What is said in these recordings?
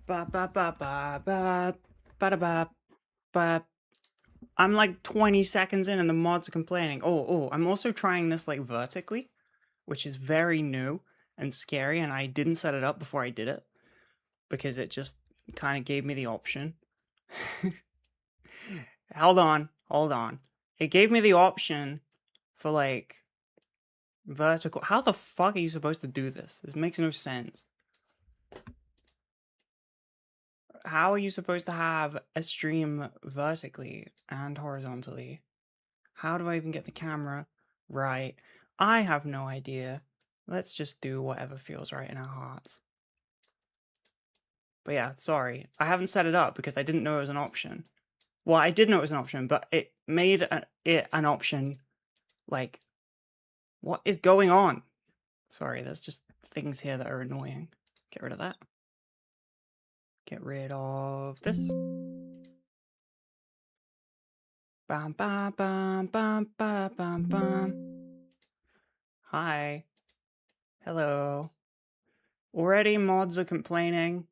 Ba ba ba ba ba ba da ba ba. I'm like 20 seconds in and the mods are complaining. Oh, I'm also trying this like vertically, which is very new and scary, and I didn't set it up before I did it because it just kind of gave me the option. Hold on. It gave me the option for like vertical. How the fuck are you supposed to do this? This makes no sense. How are you supposed to have a stream vertically and horizontally? How do I even get the camera right? I have no idea. Let's just do whatever feels right in our hearts. But yeah, sorry. I haven't set it up because I didn't know it was an option. Well, I did know it was an option, but it made it an option. Like, what is going on? Sorry, there's just things here that are annoying. Get rid of that. Get rid of this. Bam, bam, bam, bam, bam, bam, bam. Hi. Hello. Already mods are complaining,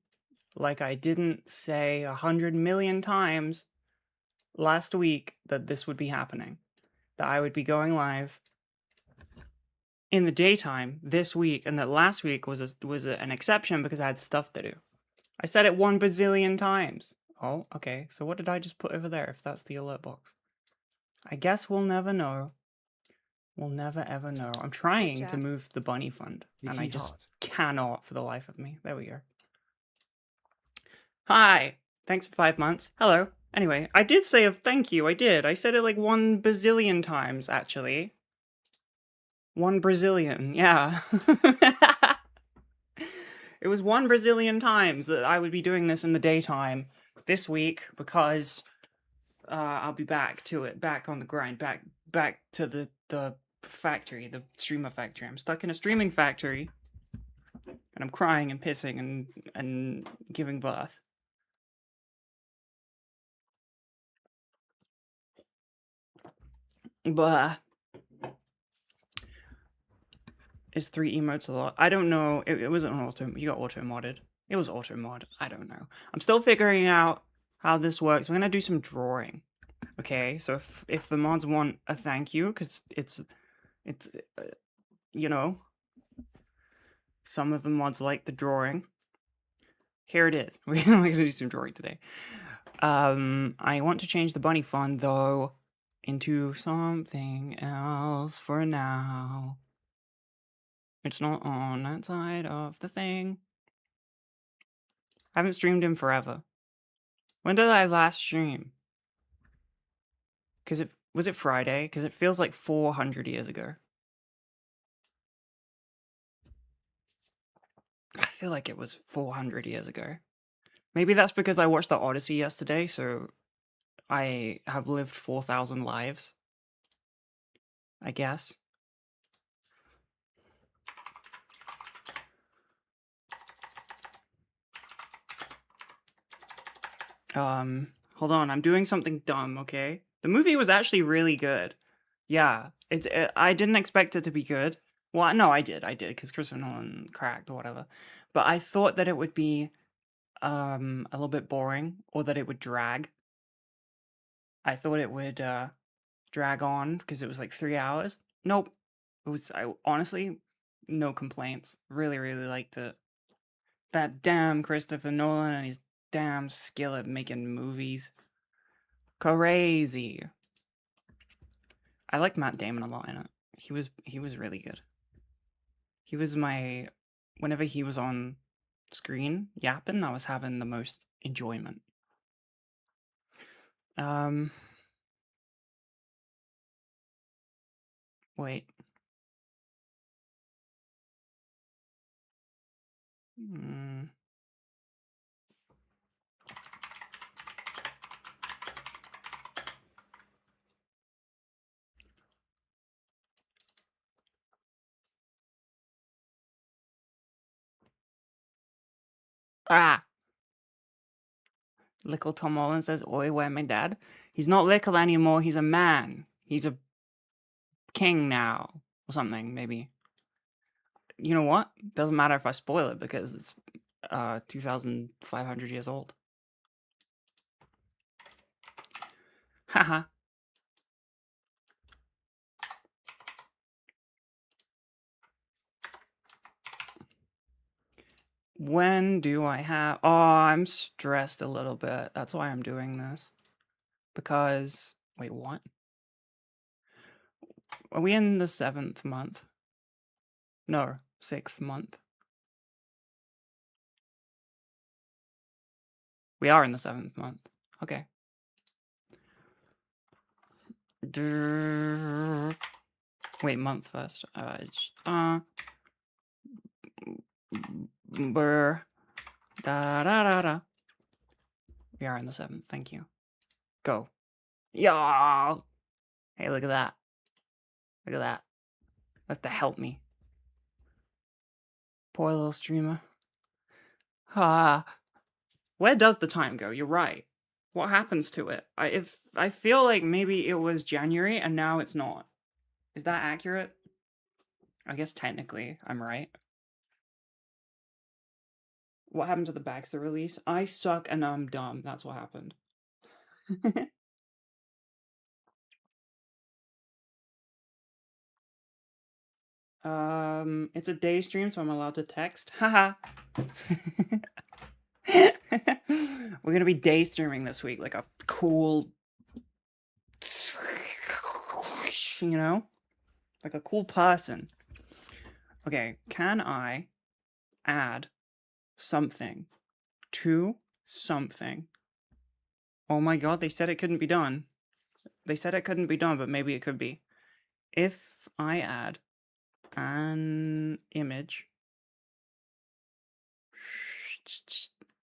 like I didn't say 100 million times last week that this would be happening. That I would be going live in the daytime this week, and that last week was an exception because I had stuff to do. I said it 1 bazillion times. Oh, okay, so what did I just put over there if that's the alert box? I guess we'll never know. We'll never ever know. I'm trying to move the bunny fund, and I just cannot for the life of me. There we go. Hi! Thanks for 5 months. Hello. Anyway, I did say a thank you, I did. I said it like 1 bazillion times, actually. 1 Brazilian, yeah. It was 1 Brazilian times that I would be doing this in the daytime this week because I'll be back to it, back on the grind, back to the factory, the streamer factory. I'm stuck in a streaming factory and I'm crying and pissing and giving birth. But is 3 emotes a lot? I don't know. It wasn't auto. You got auto modded. It was auto mod. I don't know. I'm still figuring out how this works. We're gonna do some drawing. Okay, so if the mods want a thank you, because it's you know, some of the mods like the drawing. Here it is. We're gonna do some drawing today. I want to change the bunny font though into something else for now. It's not on that side of the thing. I haven't streamed in forever. When did I last stream? Because was it Friday? Because it feels like 400 years ago. I feel like it was 400 years ago. Maybe that's because I watched the Odyssey yesterday, so I have lived 4,000 lives. I guess. Hold on, I'm doing something dumb, okay? The movie was actually really good. Yeah, I didn't expect it to be good. Well, no, I did, because Christopher Nolan cracked or whatever. But I thought that it would be, a little bit boring, or that it would drag. I thought it would, drag on, because it was like 3 hours. Nope. Honestly, no complaints. Really, really liked it. That damn Christopher Nolan and his damn skill at making movies. Crazy. I like Matt Damon a lot in it. He was really good. He was whenever he was on screen yapping, I was having the most enjoyment. Wait. Ah! Lickle Tom Holland says, "Oi, where my dad?" He's not Lickle anymore, he's a man. He's a king now. Or something, maybe. You know what? Doesn't matter if I spoil it because it's 2,500 years old. Haha. When do I have... Oh, I'm stressed a little bit. That's why I'm doing this. Because... Wait, what? Are we in the 7th month? No, 6th month. We are in the 7th month. Okay. Wait, month first. Brr. Da da da da. We are in the 7th. Thank you. Go. Yeah. Hey, look at that. Look at that. That's to help me. Poor little streamer. Ha. Where does the time go? You're right. What happens to it? I feel like maybe it was January and now it's not. Is that accurate? I guess technically I'm right. What happened to the Baxter release? I suck and I'm dumb. That's what happened. It's a day stream, so I'm allowed to text. Haha. We're gonna be day streaming this week, like a cool, you know, like a cool person. Okay, can I add something to something? Oh my god, they said it couldn't be done. They said it couldn't be done, but maybe it could be. If I add an image,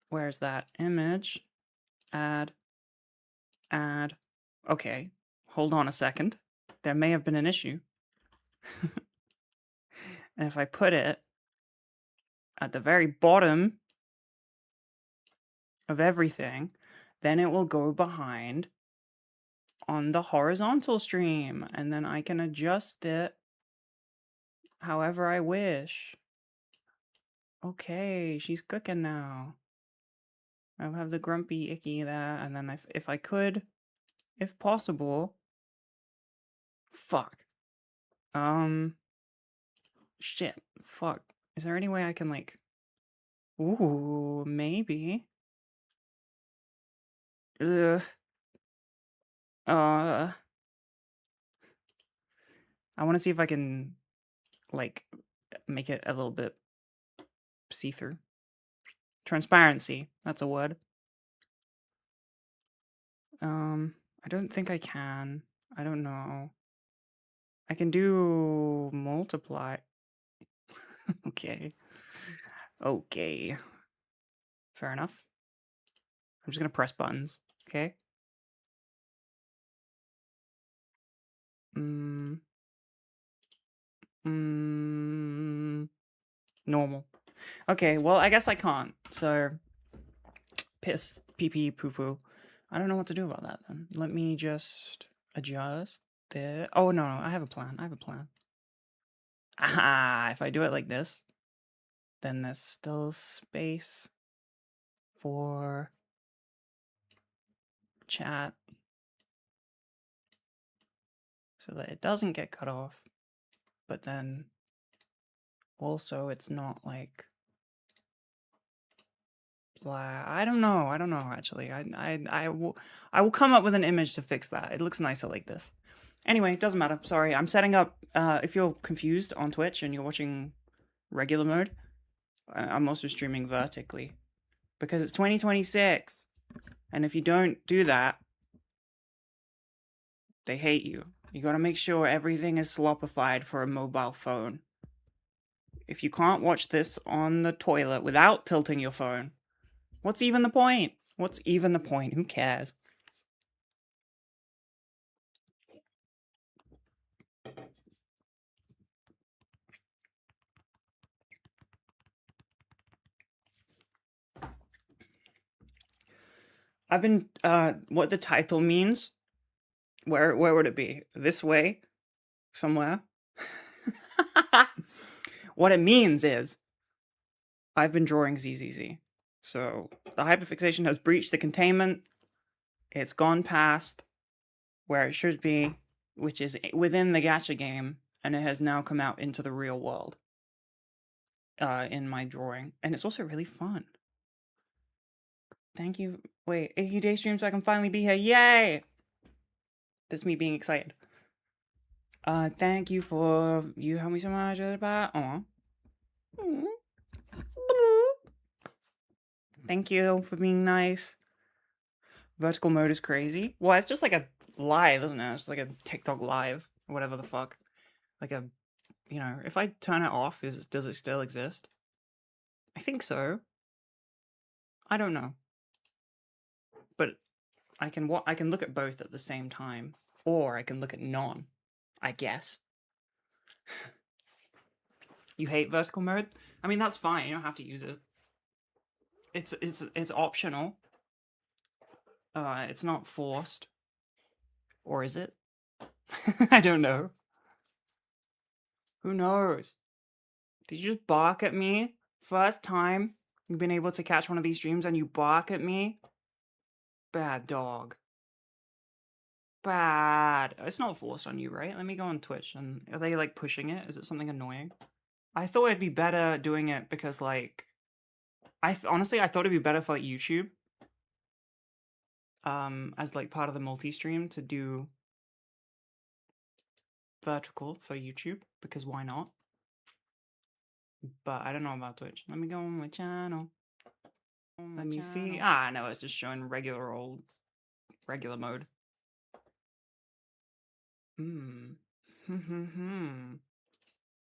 where's that image? Add. Okay, hold on a second. There may have been an issue. And if I put it at the very bottom of everything, then it will go behind on the horizontal stream, and then I can adjust it however I wish. Okay, she's cooking now. I'll have the grumpy icky there, and then if I could, if possible, fuck. Shit, fuck. Is there any way I can, like... Ooh, maybe. I want to see if I can, like, make it a little bit see-through. Transparency, that's a word. I don't think I can. I don't know. I can do multiply. Okay. Okay. Fair enough. I'm just gonna press buttons, okay? Normal. Okay, well, I guess I can't. So, piss, pee pee, poo poo. I don't know what to do about that then. Let me just adjust the... Oh, no, I have a plan. I have a plan. Aha! If I do it like this, then there's still space for chat so that it doesn't get cut off, but then also it's not like blah. I don't know actually. I will come up with an image to fix that. It looks nicer like this. Anyway, it doesn't matter. Sorry, I'm setting up. If you're confused on Twitch and you're watching regular mode, I'm also streaming vertically because it's 2026, and if you don't do that, they hate you. You gotta make sure everything is slopified for a mobile phone. If you can't watch this on the toilet without tilting your phone, what's even the point? What's even the point? Who cares? I've been, what the title means? Where would it be? This way? Somewhere? What it means is, I've been drawing ZZZ. So the hyperfixation has breached the containment. It's gone past where it should be, which is within the gacha game, and it has now come out into the real world in my drawing. And it's also really fun. Thank you. Wait, 80-day stream so I can finally be here. Yay! That's me being excited. Thank you for you help me so much. Thank you for being nice. Vertical mode is crazy. Well, it's just like a live, isn't it? It's like a TikTok live, or whatever the fuck. Like a, you know, if I turn it off, does it still exist? I think so. I don't know. But I can look at both at the same time, or I can look at none, I guess. You hate vertical mode? I mean, that's fine. You don't have to use it. It's optional. It's not forced. Or is it? I don't know. Who knows? Did you just bark at me? First time you've been able to catch one of these streams and you bark at me? Bad dog. Bad. It's not forced on you, right? Let me go on Twitch. And are they like pushing it? Is it something annoying? I thought it'd be better doing it because like honestly I thought it'd be better for like YouTube. As like part of the multi-stream to do vertical for YouTube, because why not? But I don't know about Twitch. Let me go on my channel. Let me see. Ah, no, it's just showing regular mode.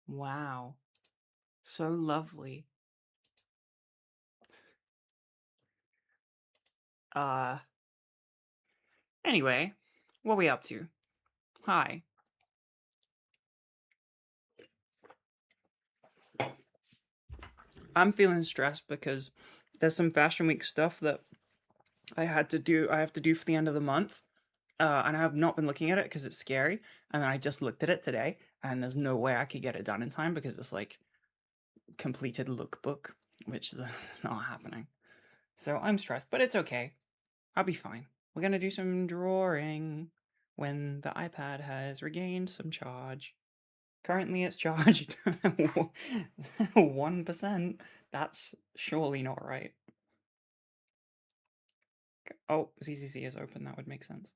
Wow. So lovely. Anyway, what are we up to? Hi. I'm feeling stressed because there's some Fashion Week stuff that I have to do for the end of the month. And I have not been looking at it because it's scary. And then I just looked at it today, and there's no way I could get it done in time because it's like completed lookbook, which is not happening. So I'm stressed, but it's okay. I'll be fine. We're gonna do some drawing when the iPad has regained some charge. Currently it's charged 1%. That's surely not right. Oh, ZCC is open. That would make sense.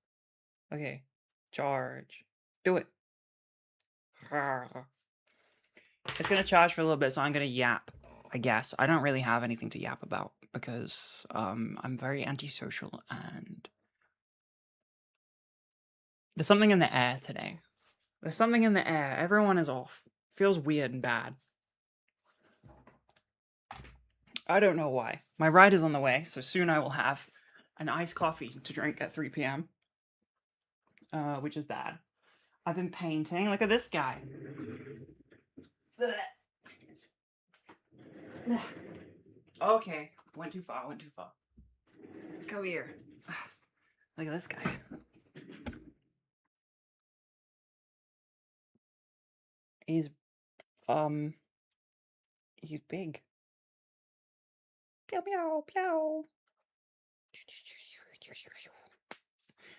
Okay. Charge. Do it. It's gonna charge for a little bit, so I'm gonna yap, I guess. I don't really have anything to yap about because I'm very antisocial and there's something in the air today. There's something in the air. Everyone is off. Feels weird and bad. I don't know why. My ride is on the way, so soon I will have an iced coffee to drink at 3 p.m. Which is bad. I've been painting. Look at this guy. Okay, went too far. Come here. Look at this guy. He's big. Pew pew pew.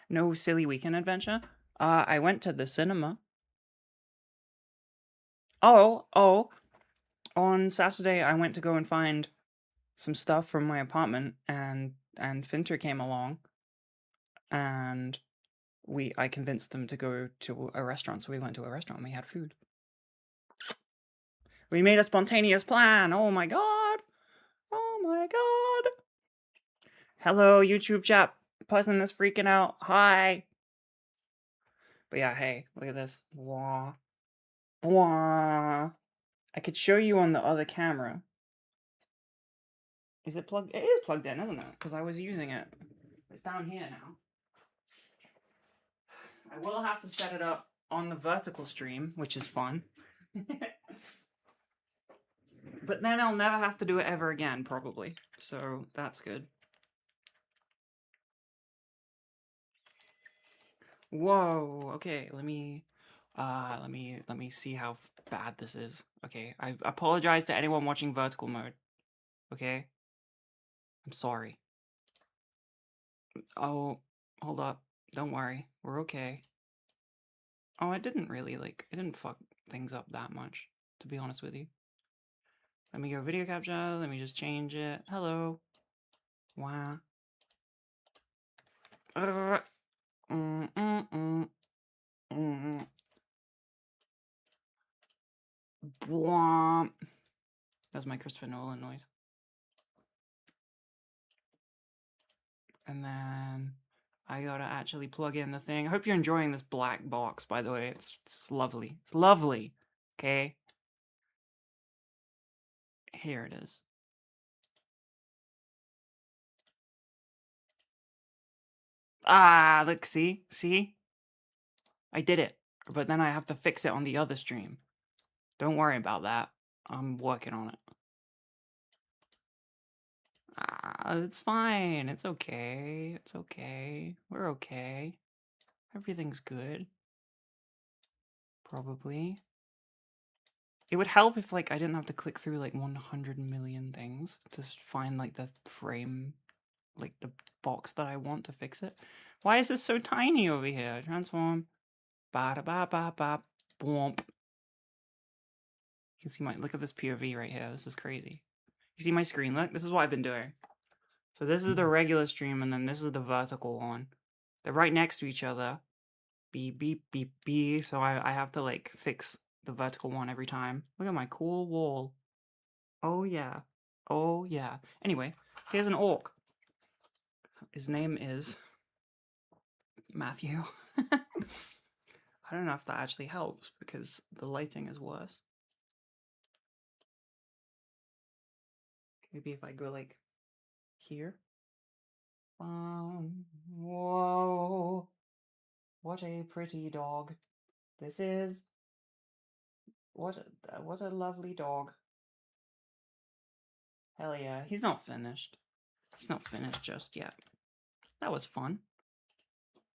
No silly weekend adventure. I went to the cinema. Oh. On Saturday, I went to go and find some stuff from my apartment, and Finter came along, and I convinced them to go to a restaurant. So we went to a restaurant and we had food. We made a spontaneous plan. Oh my god. Hello, YouTube chat. Person that's freaking out. Hi. But yeah, hey, look at this. Wah. Wah. I could show you on the other camera. Is it plugged? It is plugged in, isn't it? Because I was using it. It's down here now. I will have to set it up on the vertical stream, which is fun. But then I'll never have to do it ever again, probably. So that's good. Whoa. Okay, let me see how bad this is. Okay, I apologize to anyone watching vertical mode. okay? I'm sorry. Oh, hold up. Don't worry. We're okay. Oh, I didn't really, like, I didn't fuck things up that much, to be honest with you. Let me go video capture. Let me just change it. Hello. Wow. Bwomp. That's my Christopher Nolan noise. And then I gotta actually plug in the thing. I hope you're enjoying this black box, by the way. It's lovely. It's lovely. Okay? Here it is. Ah, look, see? See? I did it. But then I have to fix it on the other stream. Don't worry about that. I'm working on it. Ah, it's fine. It's okay. It's okay. We're okay. Everything's good. Probably. It would help if, like, I didn't have to click through, like, 100 million things to find, like, the frame, like, the box that I want to fix it. Why is this so tiny over here? Transform. Ba-da-ba-ba-ba. Bwomp. You can see look at this POV right here. This is crazy. You see my screen? Look, this is what I've been doing. So this is the regular stream, and then this is the vertical one. They're right next to each other. Beep, beep, beep, beep. So I have to, like, fix the vertical one every time. Look at my cool wall. Oh, yeah. Oh, yeah. Anyway, here's an orc. His name is Matthew. I don't know if that actually helps, because the lighting is worse. Maybe if I go, like, here. Whoa. What a pretty dog. This is... What a lovely dog. Hell yeah. He's not finished. He's not finished just yet. That was fun.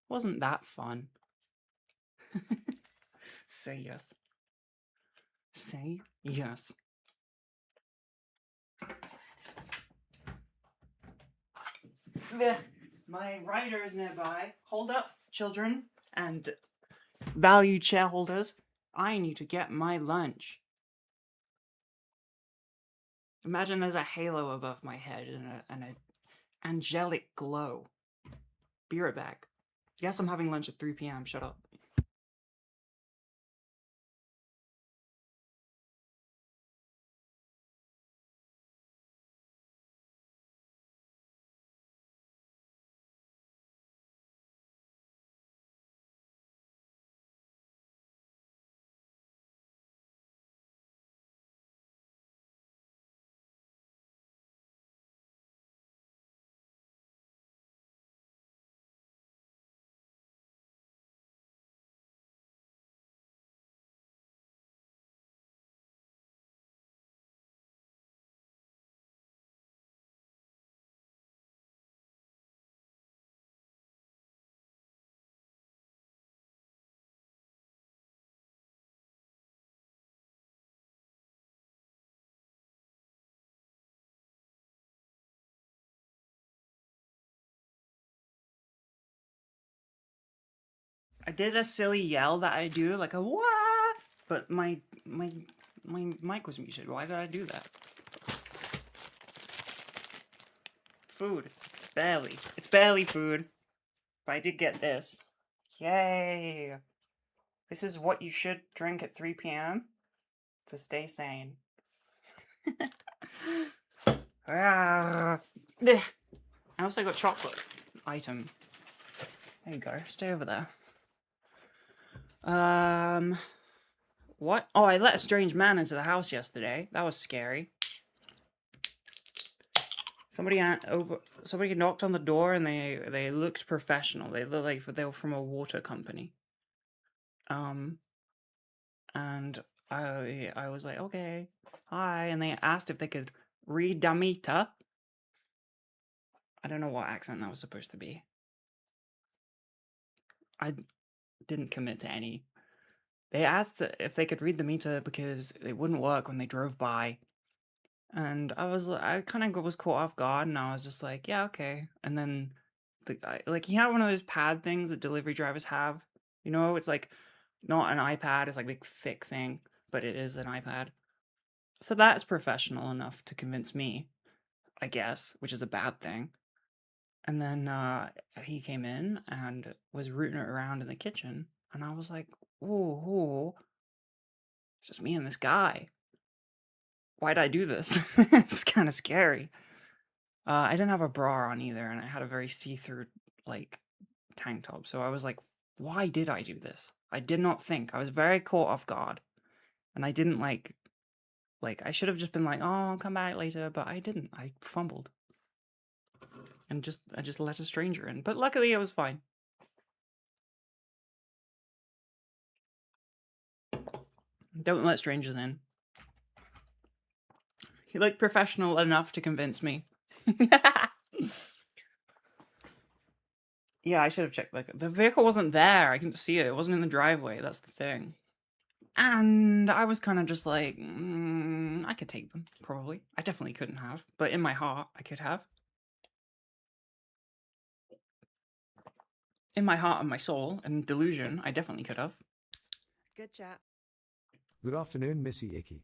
Wasn't that fun? Say yes. Say yes. My writer is nearby. Hold up, children and valued shareholders. I need to get my lunch. Imagine there's a halo above my head and an angelic glow. Be right back. Yes, I'm having lunch at 3 p.m. Shut up. I did a silly yell that I do, like a wah, but my mic was muted. Why did I do that? Food. Barely. It's barely food. But I did get this. Yay! This is what you should drink at 3 p.m. to stay sane. I also got chocolate item. There you go. Stay over there. What? Oh, I let a strange man into the house yesterday. That was scary. Somebody knocked on the door and they looked professional. They looked like they were from a water company. And I was like, okay, hi, and they asked if they could read Damita. I don't know what accent that was supposed to be. I didn't commit to any. They asked if they could read the meter because it wouldn't work when they drove by. And I kind of was caught off guard, and I was just like, yeah, okay. And then the guy, like, he had one of those pad things that delivery drivers have. You know, it's like not an iPad, it's like a big thick thing, but it is an iPad. So that's professional enough to convince me, I guess, which is a bad thing. And then he came in and was rooting it around in the kitchen, and I was like, "Ooh, it's just me and this guy. Why'd I do this? It's kind of scary." I didn't have a bra on either, and I had a very see-through like tank top. So I was like, "Why did I do this?" I did not think. I was very caught off guard, and I didn't like I should have just been like, "Oh, I'll come back later," but I didn't. I fumbled and I just let a stranger in. But luckily, it was fine. Don't let strangers in. He looked professional enough to convince me. Yeah, I should have checked. Like, the vehicle wasn't there. I couldn't see it. It wasn't in the driveway. That's the thing. And I was kind of just like, I could take them, probably. I definitely couldn't have. But in my heart, I could have. In my heart and my soul and delusion, I definitely could have. Good chat. Good afternoon, Missy Icky.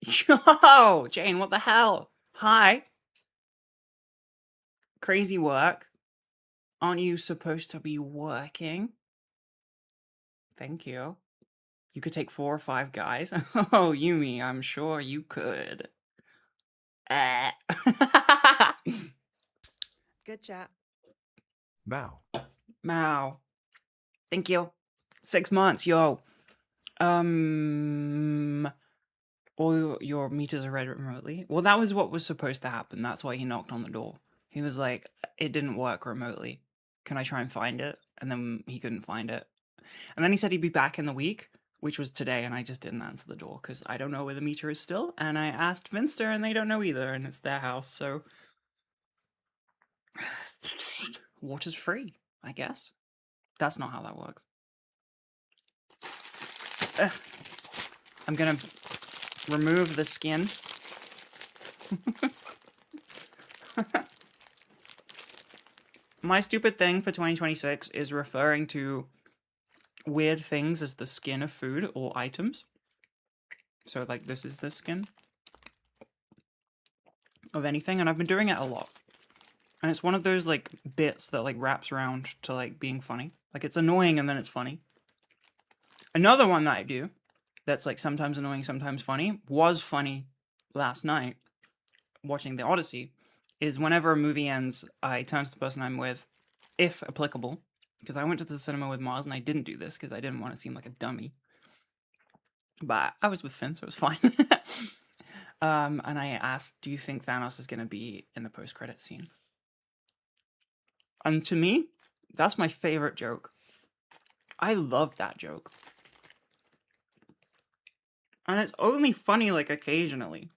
Yo, Jane, what the hell? Hi. Crazy work. Aren't you supposed to be working? Thank you. You could take 4 or 5 guys. Oh, Yumi, I'm sure you could. Good chat. Mao. Mao. Thank you. 6 months, yo. All your meters are read remotely. Well, that was what was supposed to happen. That's why he knocked on the door. He was like, it didn't work remotely. Can I try and find it? And then he couldn't find it. And then he said he'd be back in the week, which was today, and I just didn't answer the door because I don't know where the meter is still. And I asked Finster, and they don't know either, and it's their house, so water's free, I guess. That's not how that works. I'm gonna remove the skin. My stupid thing for 2026 is referring to weird things as the skin of food or items. So, like, this is the skin of anything, and I've been doing it a lot. And it's one of those, like, bits that, like, wraps around to, like, being funny. Like, it's annoying and then it's funny. Another one that I do that's, like, sometimes annoying, sometimes funny, was funny last night, watching The Odyssey, is whenever a movie ends, I turn to the person I'm with, if applicable, because I went to the cinema with Mars and I didn't do this because I didn't want to seem like a dummy. But I was with Finn, so it was fine. And I asked, do you think Thanos is going to be in the post-credit scene? And to me, that's my favorite joke. I love that joke. And it's only funny, like, occasionally.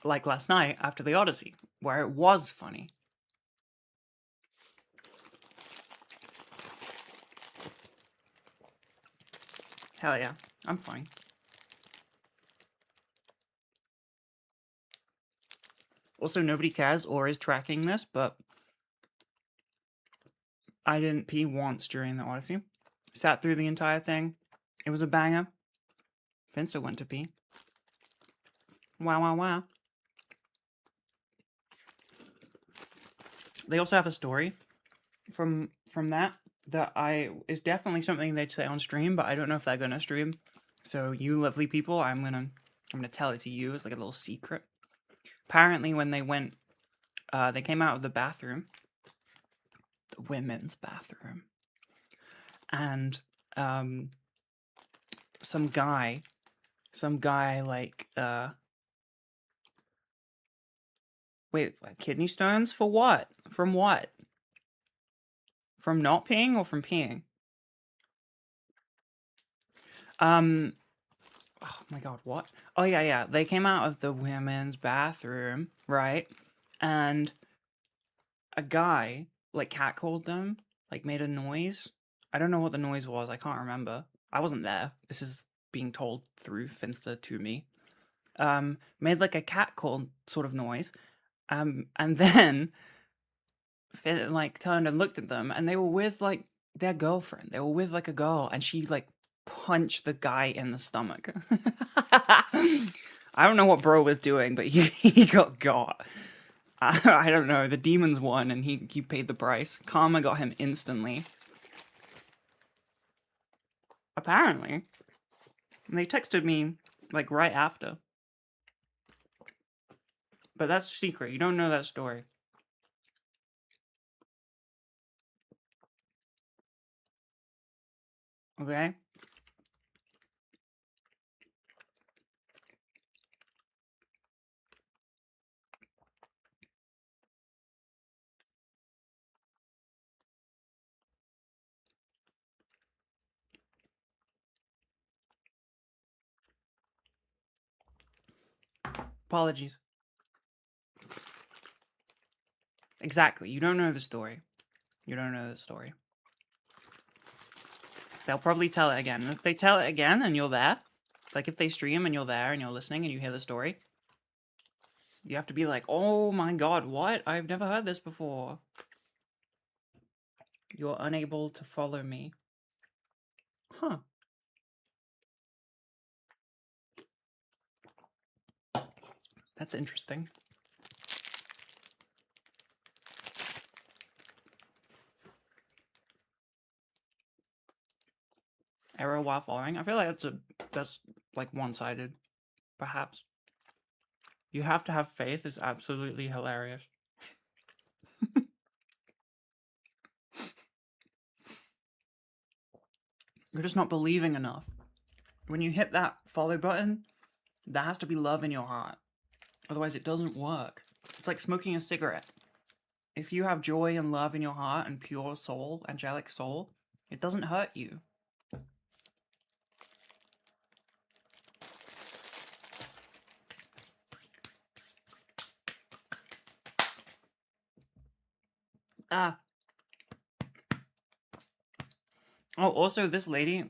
Like last night after the Odyssey, where it was funny. Hell yeah, I'm fine. Also, nobody cares or is tracking this, but I didn't pee once during the Odyssey. Sat through the entire thing. It was a banger. Finster went to pee. Wow, wow, wow. They also have a story from that is definitely something they'd say on stream, but I don't know if they're gonna stream. So you lovely people, I'm gonna tell it to you as like a little secret. Apparently, when they went, they came out of the bathroom, the women's bathroom, and some guy like wait, kidney stones for what? From what? From not peeing or from peeing? Oh my god, what? Oh yeah, they came out of the women's bathroom, right? And a guy, like, catcalled them, like, made a noise. I don't know what the noise was, I can't remember. I wasn't there. This is being told through Finsta to me, made like a cat call sort of noise, and then Finn like turned and looked at them, and they were with like their girlfriend. They were with like a girl, and she like punched the guy in the stomach. I don't know what bro was doing, but he got. I don't know. The demons won, and he paid the price. Karma got him instantly. Apparently. And they texted me like right after. But that's secret. You don't know that story. Okay? Apologies. Exactly. You don't know the story. You don't know the story. They'll probably tell it again. And if they tell it again and you're there, like if they stream and you're there and you're listening and you hear the story, you have to be like, oh my god, what? I've never heard this before. You're unable to follow me. Huh. That's interesting. Error while following. I feel like that's like one-sided, perhaps. You have to have faith is absolutely hilarious. You're just not believing enough. When you hit that follow button, there has to be love in your heart. Otherwise, it doesn't work. It's like smoking a cigarette. If you have joy and love in your heart and pure soul, angelic soul, it doesn't hurt you. Ah. Oh, also, this lady,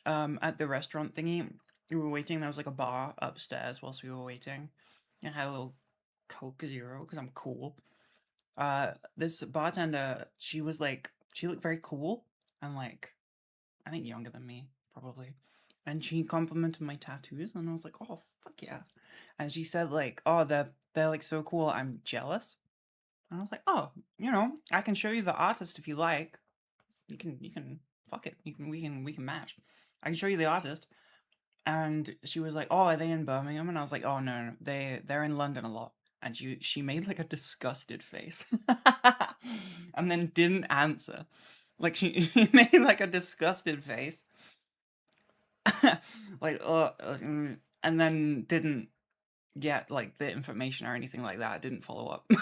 at the restaurant thingy, we were waiting. There was like a bar upstairs whilst we were waiting. I had a little Coke Zero because I'm cool. This bartender, she looked very cool and like, I think younger than me, probably. And she complimented my tattoos, and I was like, oh, fuck yeah. And she said like, oh, they're like so cool, I'm jealous. And I was like, oh, I can show you the artist if you like. You can fuck it. We can match. I can show you the artist. And she was like, oh, are they in Birmingham? And I was like, oh no, they're in London a lot. And she made like a disgusted face. And then didn't answer. Like she made like a disgusted face. Like and then didn't get like the information or anything like that. Didn't follow up.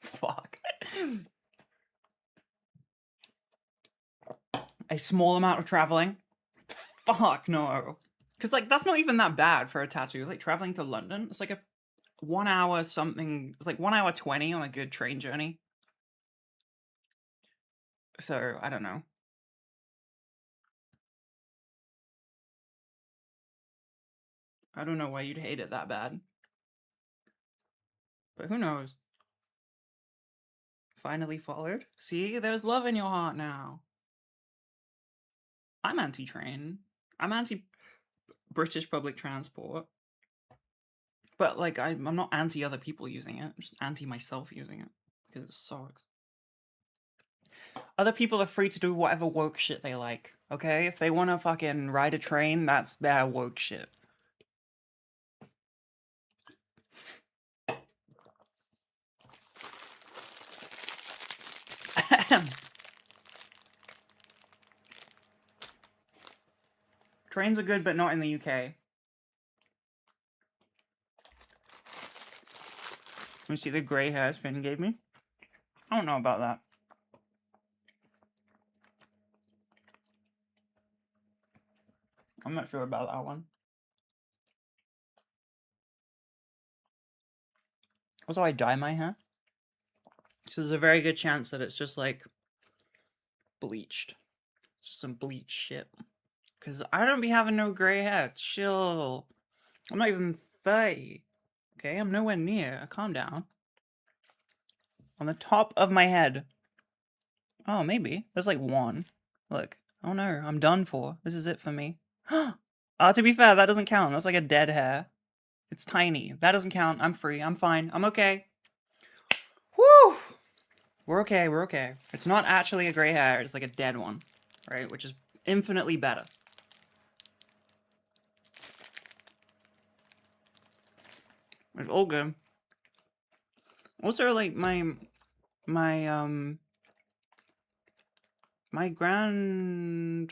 Fuck. A small amount of traveling. Fuck no. Because like that's not even that bad for a tattoo. Like traveling to London, it's like a 1 hour something. It's like 1 hour 20 on a good train journey. So I don't know. I don't know why you'd hate it that bad. But who knows? Finally followed. See, there's love in your heart now. I'm anti-train. I'm anti-British public transport. But like, I'm not anti other people using it. I'm just anti myself using it because it sucks. Other people are free to do whatever woke shit they like. Okay, if they want to fucking ride a train, that's their woke shit. Trains are good, but not in the UK. Let me see the grey hairs Finn gave me. I don't know about that. I'm not sure about that one. Also, I dye my hair. So there's a very good chance that it's just like bleached. Just some bleach shit. Because I don't be having no gray hair. Chill. I'm not even 30. Okay, I'm nowhere near. Calm down. On the top of my head. Oh, maybe. There's like one. Look. Oh no, I'm done for. This is it for me. To be fair, that doesn't count. That's like a dead hair. It's tiny. That doesn't count. I'm free. I'm fine. I'm okay. Woo! We're okay. We're okay. It's not actually a gray hair. It's like a dead one. Right? Which is infinitely better. It's all good. Also, like, my granddad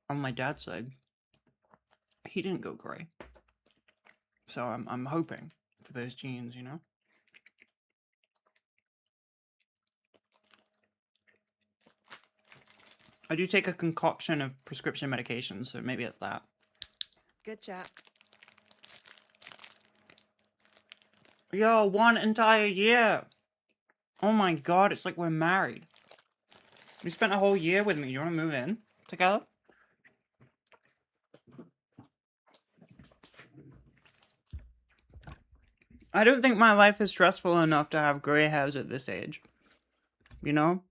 on my dad's side, he didn't go gray. So I'm hoping for those genes, you know? I do take a concoction of prescription medications, so maybe it's that. Good chat. Yo, 1 entire year! Oh my god, it's like we're married. You spent a whole year with me. You wanna move in together? I don't think my life is stressful enough to have gray hairs at this age. You know?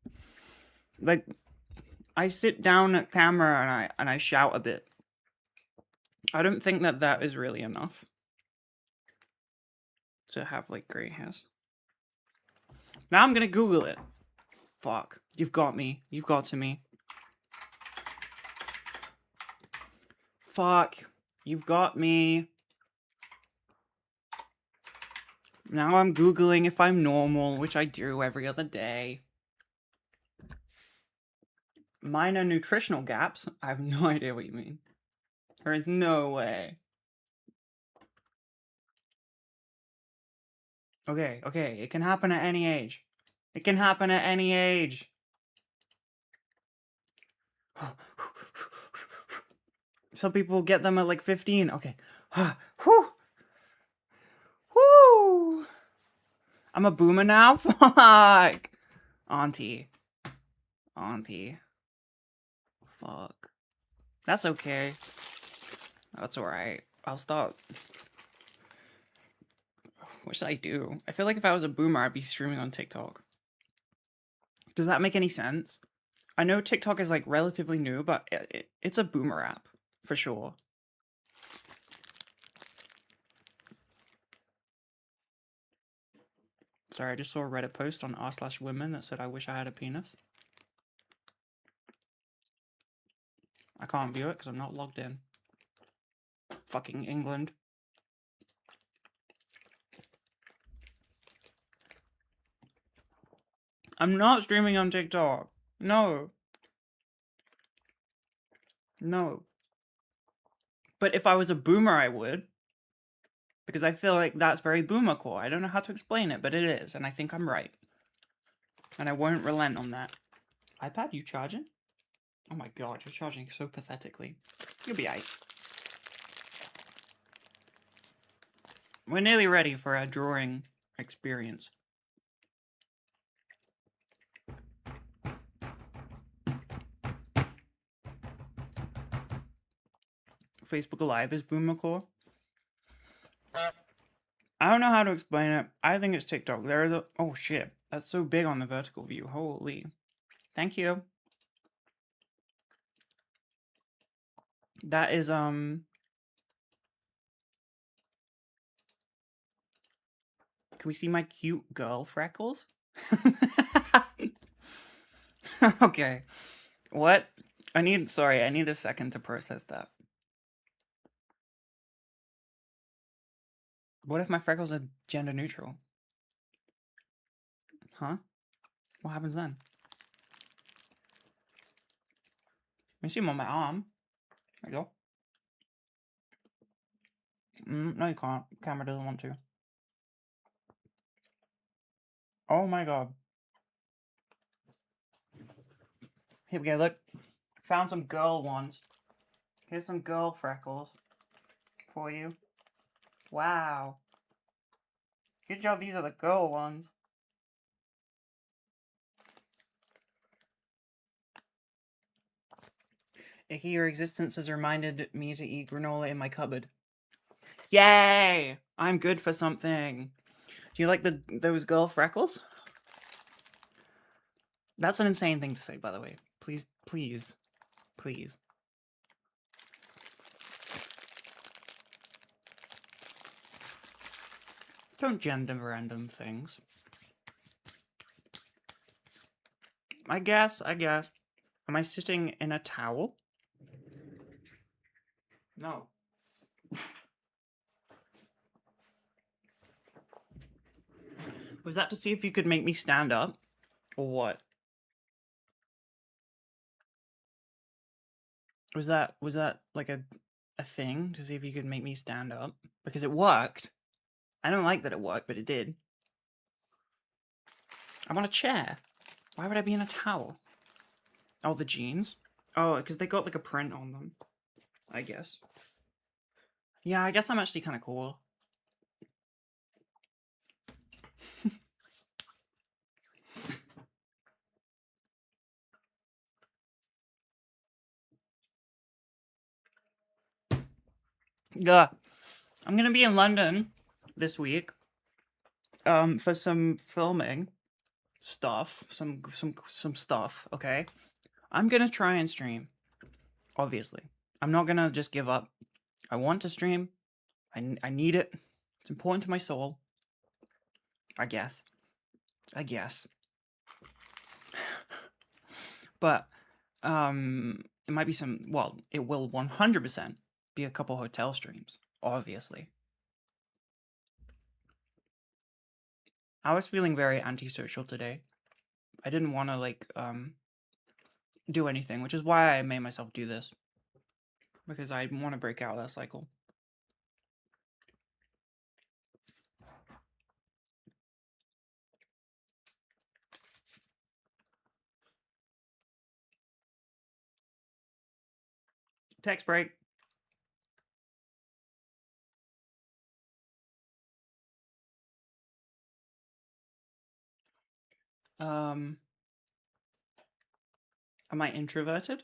Like, I sit down at camera and I shout a bit. I don't think that is really enough to have, like, gray hairs. Now I'm gonna Google it. Fuck. You've got me. You've got to me. Fuck. You've got me. Now I'm Googling if I'm normal, which I do every other day. Minor nutritional gaps? I have no idea what you mean. There is no way. Okay, okay, it can happen at any age. It can happen at any age. Some people get them at like 15. Okay. Whew. Whew. I'm a boomer now? Fuck. Auntie. Fuck. That's okay. That's alright. I'll stop. What should I do? I feel like if I was a boomer, I'd be streaming on TikTok. Does that make any sense? I know TikTok is like relatively new, but it's a boomer app for sure. Sorry, I just saw a Reddit post on r/women that said I wish I had a penis. I can't view it because I'm not logged in. Fucking England. I'm not streaming on TikTok. No. No. But if I was a boomer, I would. Because I feel like that's very boomer core. I don't know how to explain it, but it is. And I think I'm right. And I won't relent on that. iPad, you charging? Oh my god, you're charging so pathetically. You'll be aight. We're nearly ready for our drawing experience. Facebook Live is boomer core. I don't know how to explain it. I think it's TikTok. There is a... Oh shit. That's so big on the vertical view. Holy. Thank you. That is, Can we see my cute girl freckles? Okay. What? Sorry, I need a second to process that. What if my freckles are gender neutral? Huh? What happens then? Let me see them on my arm. There you go. No, you can't. Camera doesn't want to. Oh my god. Here we go, look. Found some girl ones. Here's some girl freckles for you. Wow. Good job, these are the girl ones. Icky, your existence has reminded me to eat granola in my cupboard. Yay! I'm good for something. Do you like those girl freckles? That's an insane thing to say, by the way. Please, please, please. Don't gender random things. I guess. Am I sitting in a towel? No. Was that to see if you could make me stand up? Or what? Was that like a thing to see if you could make me stand up? Because it worked. I don't like that it worked, but it did. I'm on a chair. Why would I be in a towel? Oh, the jeans? Oh, because they got like a print on them. I guess. Yeah, I guess I'm actually kind of cool. Yeah. I'm gonna be in London this week. For some filming stuff. Some stuff, okay? I'm gonna try and stream. Obviously. I'm not gonna just give up. I want to stream. I need it. It's important to my soul. I guess. But it might be some, well, it will 100% be a couple hotel streams, obviously. I was feeling very antisocial today. I didn't want to like do anything, which is why I made myself do this. Because I want to break out of that cycle. Text break. Am I introverted?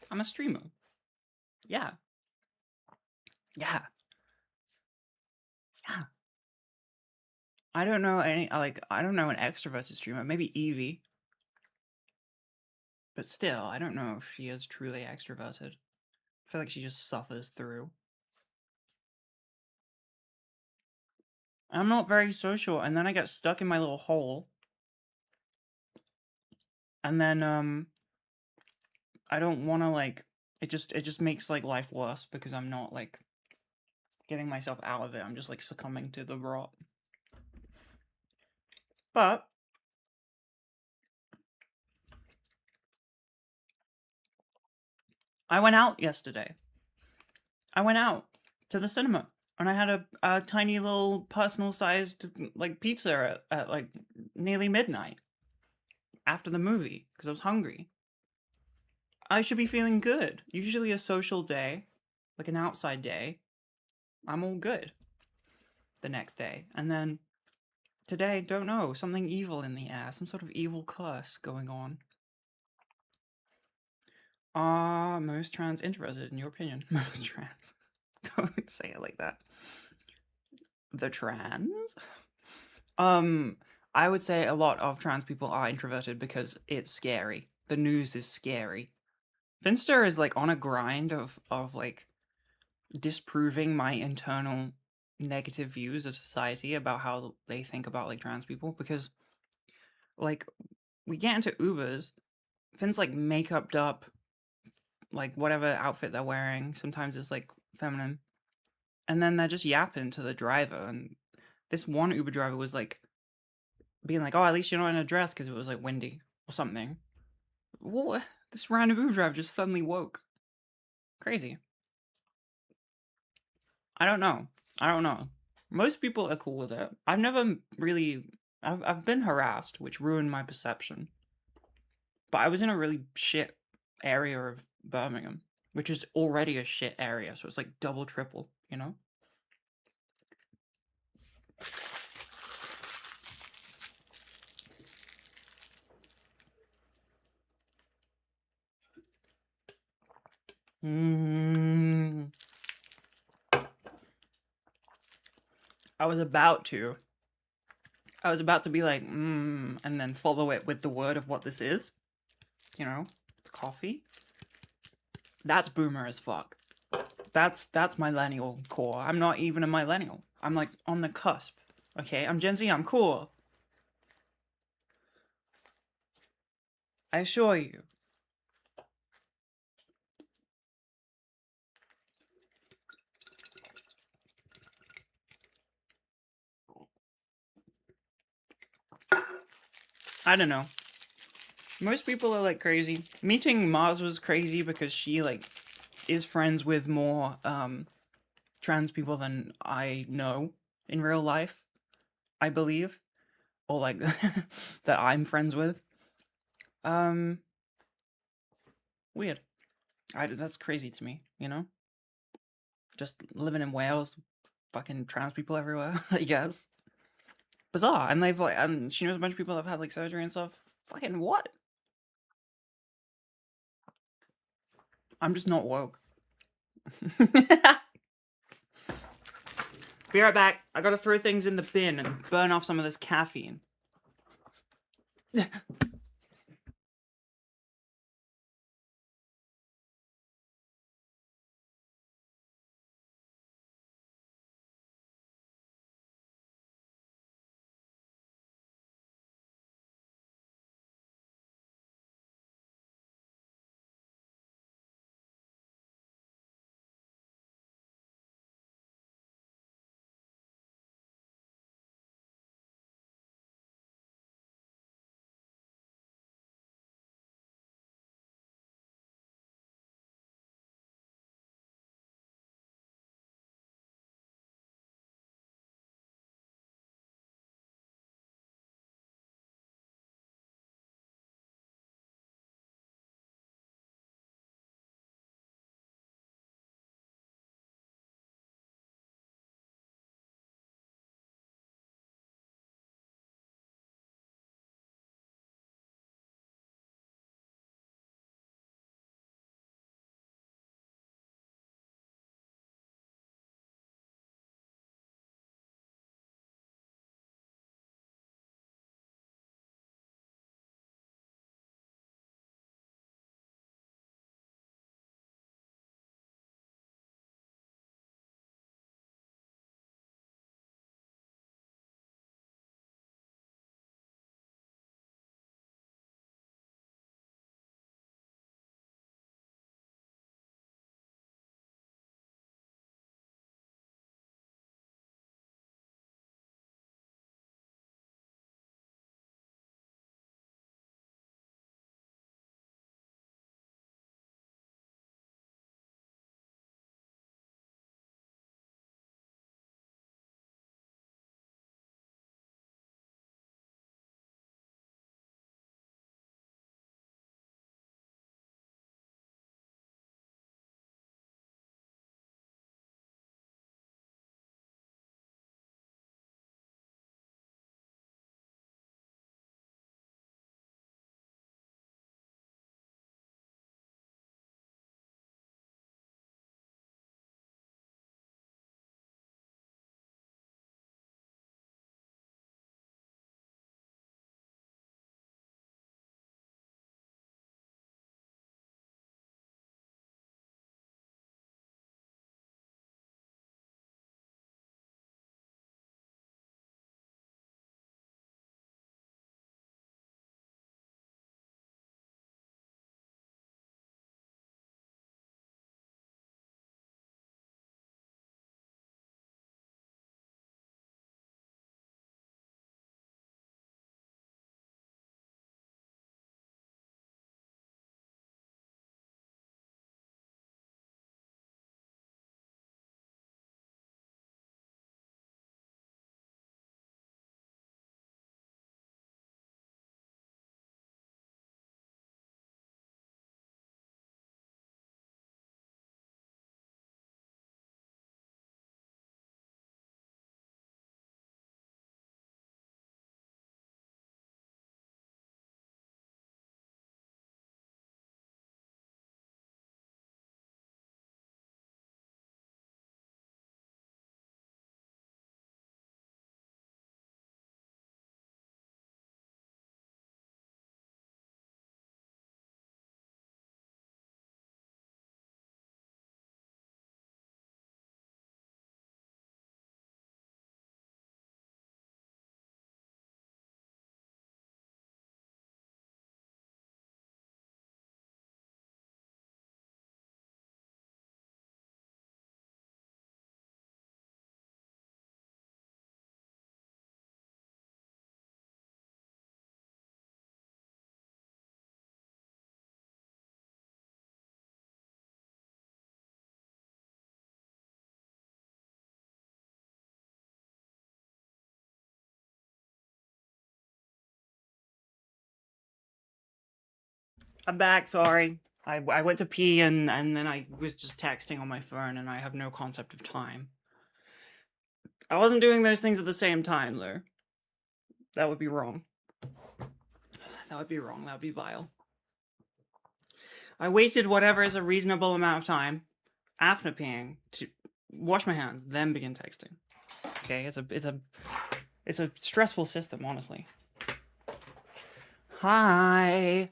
I'm a streamer. Yeah. Yeah. Yeah. I don't know any, like, I don't know an extroverted streamer. Maybe Evie. But still, I don't know if she is truly extroverted. I feel like she just suffers through. I'm not very social, and then I get stuck in my little hole. And then, I don't want to, like, it just makes, like, life worse because I'm not, like, getting myself out of it. I'm just, like, succumbing to the rot. But I went out yesterday. I went out to the cinema, and I had a tiny little personal-sized, like, pizza at, like, nearly midnight after the movie because I was hungry. I should be feeling good. Usually a social day, like an outside day, I'm all good the next day. And then today, don't know, something evil in the air, some sort of evil curse going on. Are most trans interested, in your opinion? Most trans. Don't say it like that. The trans? I would say a lot of trans people are introverted because it's scary. The news is scary. Finster is like on a grind of like disproving my internal negative views of society about how they think about like trans people, because like we get into Ubers, Finn's like makeuped up, like whatever outfit they're wearing, sometimes it's like feminine, and then they're just yapping to the driver, and this one Uber driver was like being like, oh, at least you're not in a dress because it was like windy or something. What? This random Uber driver just suddenly woke. Crazy. I don't know. Most people are cool with it. I've never really. I've been harassed, which ruined my perception. But I was in a really shit area of Birmingham, which is already a shit area, so it's like double, triple, you know? Mm. I was about to. I was about to be like, and then follow it with the word of what this is. You know, it's coffee. That's boomer as fuck. That's millennial core. I'm not even a millennial. I'm like on the cusp. Okay, I'm Gen Z. I'm cool. I assure you. I don't know. Most people are like crazy. Meeting Mars was crazy because she like is friends with more trans people than I know in real life, I believe, or like that I'm friends with. Um, Weird. That's crazy to me, you know? Just living in Wales, fucking trans people everywhere, I guess. Bizarre. And they've like, and she knows a bunch of people that have had like surgery and stuff. Fucking what? I'm just not woke. Be right back. I gotta throw things in the bin and burn off some of this caffeine. I'm back, sorry. I went to pee and then I was just texting on my phone and I have no concept of time. I wasn't doing those things at the same time, though. That would be wrong. That would be wrong. That would be vile. I waited whatever is a reasonable amount of time after peeing to wash my hands, then begin texting. Okay, it's a stressful system, honestly. Hi.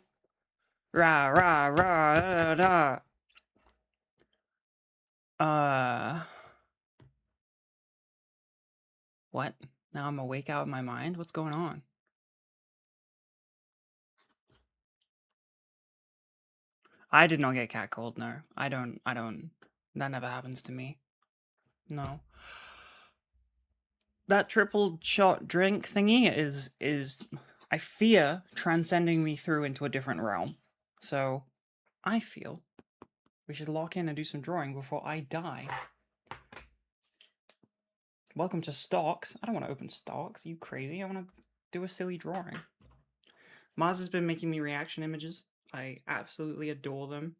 Rah rah rah da da. What? Now I'm awake out of my mind? What's going on? I did not get catcalled, no. I don't that never happens to me. No. That triple shot drink thingy is I fear transcending me through into a different realm. So I feel we should lock in and do some drawing before I die. Welcome to stocks. I don't want to open stocks. Are you crazy? I want to do a silly drawing. Maz has been making me reaction images. I absolutely adore them.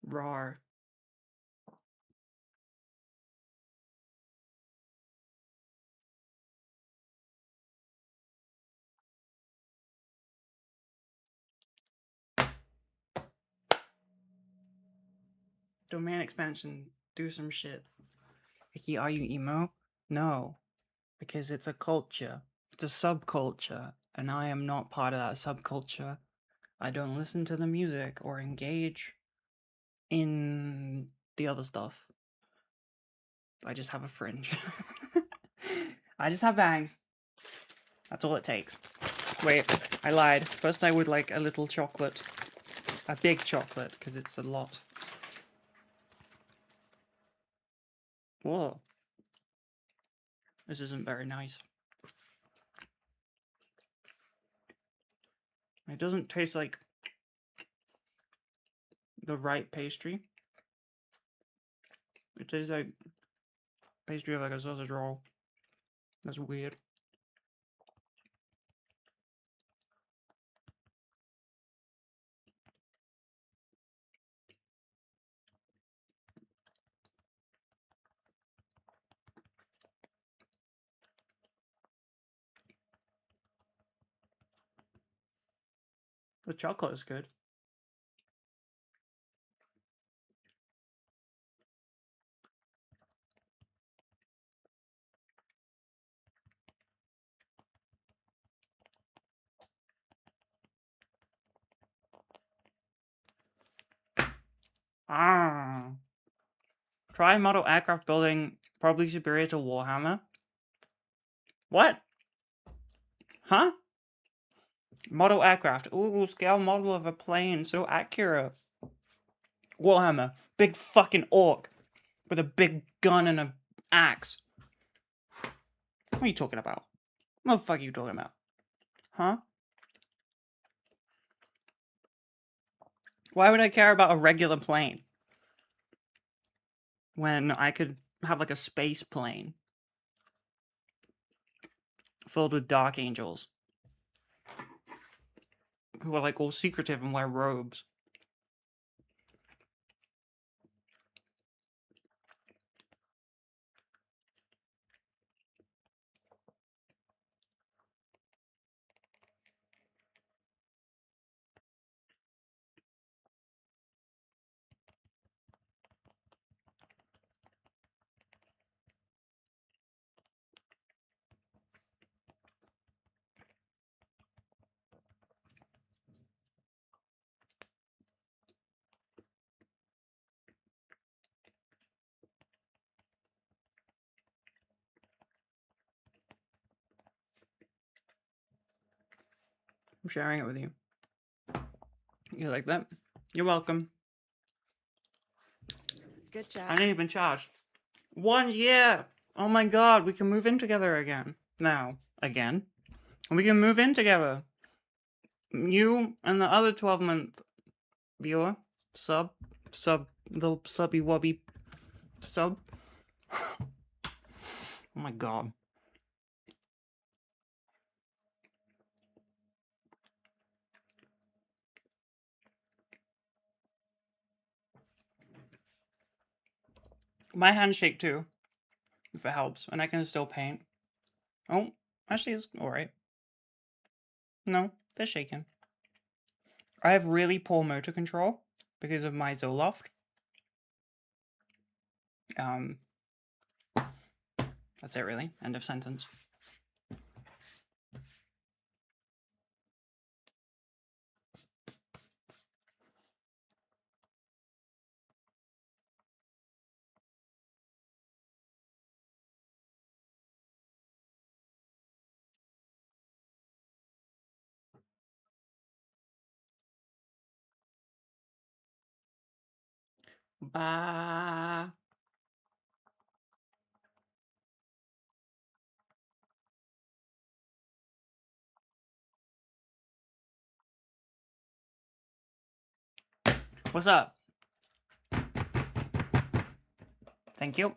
Rar. Domain expansion. Do some shit. Vicky, are you emo? No. Because it's a culture. It's a subculture. And I am not part of that subculture. I don't listen to the music or engage in the other stuff. I just have a fringe. I just have bangs. That's all it takes. Wait, I lied. First I would like a little chocolate. A big chocolate, because it's a lot. Whoa. This isn't very nice. It doesn't taste like the right pastry. It tastes like pastry of like a sausage roll. That's weird. The chocolate is good. Ah. Try model aircraft building, probably superior to Warhammer. What? Huh? Model aircraft. Ooh, scale model of a plane. So accurate. Warhammer. Big fucking orc. With a big gun and a axe. What are you talking about? What the fuck are you talking about? Huh? Why would I care about a regular plane? When I could have like a space plane. Filled with dark angels. Who are like all secretive and wear robes. I'm sharing it with you. You like that? You're welcome. Good chat. I didn't even charge. 1 year! Oh my god, we can move in together again. now again. And we can move in together. You and the other 12-month viewer, little subby wubby sub. Oh my god. My hands shake too, if it helps, and I can still paint. Oh, actually, it's alright. No, they're shaking. I have really poor motor control because of my Zoloft. That's it, really. End of sentence. Bye. What's up? Thank you.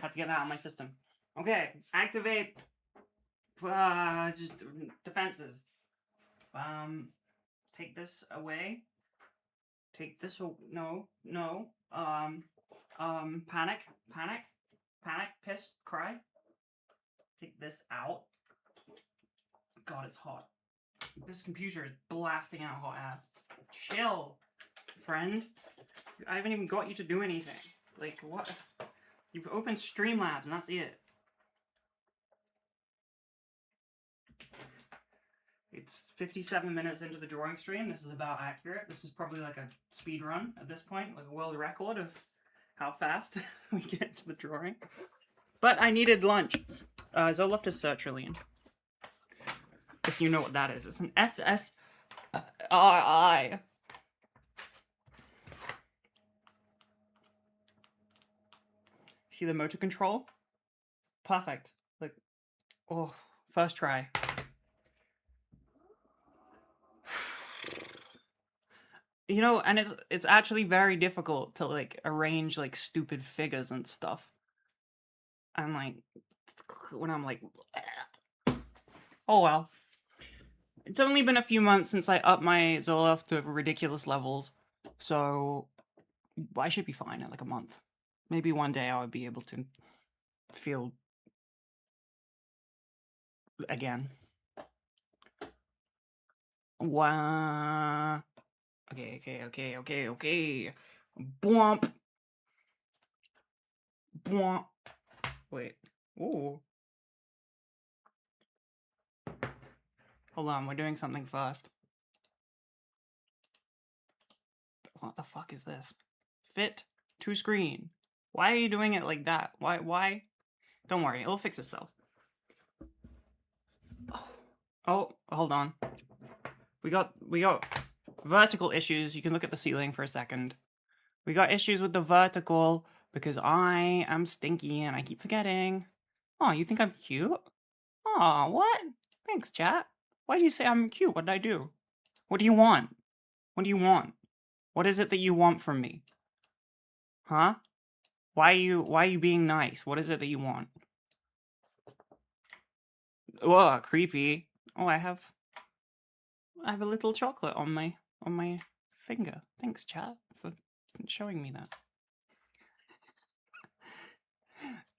Had to get that out of my system. Okay, activate just defenses. Take this away. Take this no. Panic, piss, cry. Take this out. God, it's hot. This computer is blasting out hot air. Chill, friend. I haven't even got you to do anything. Like, what? You've opened Streamlabs and that's it. It's 57 minutes into the drawing stream. This is about accurate. This is probably like a speed run at this point, like a world record of how fast we get to the drawing. But I needed lunch. Zoloft is sertraline. If you know what that is. It's an SSRI. See the motor control? Perfect. Like, oh, first try. You know, and it's actually very difficult to like arrange like stupid figures and stuff. And like when I'm like, oh well. It's only been a few months since I upped my Zoloft to ridiculous levels, so I should be fine in like a month. Maybe one day I would be able to feel again. Wow. Okay. Bwomp. Bwomp. Wait. Ooh. Hold on, we're doing something first. What the fuck is this? Fit to screen. Why are you doing it like that? Why? Don't worry, it'll fix itself. Oh, hold on. We got vertical issues. You can look at the ceiling for a second. We got issues with the vertical because I am stinky and I keep forgetting. Oh, you think I'm cute? Oh, what? Thanks, chat. Why did you say I'm cute? What did I do? What do you want? What do you want? What is it that you want from me? Huh? Why are you being nice? What is it that you want? Oh, creepy. Oh, I have a little chocolate on my finger. Thanks, chat, for showing me that.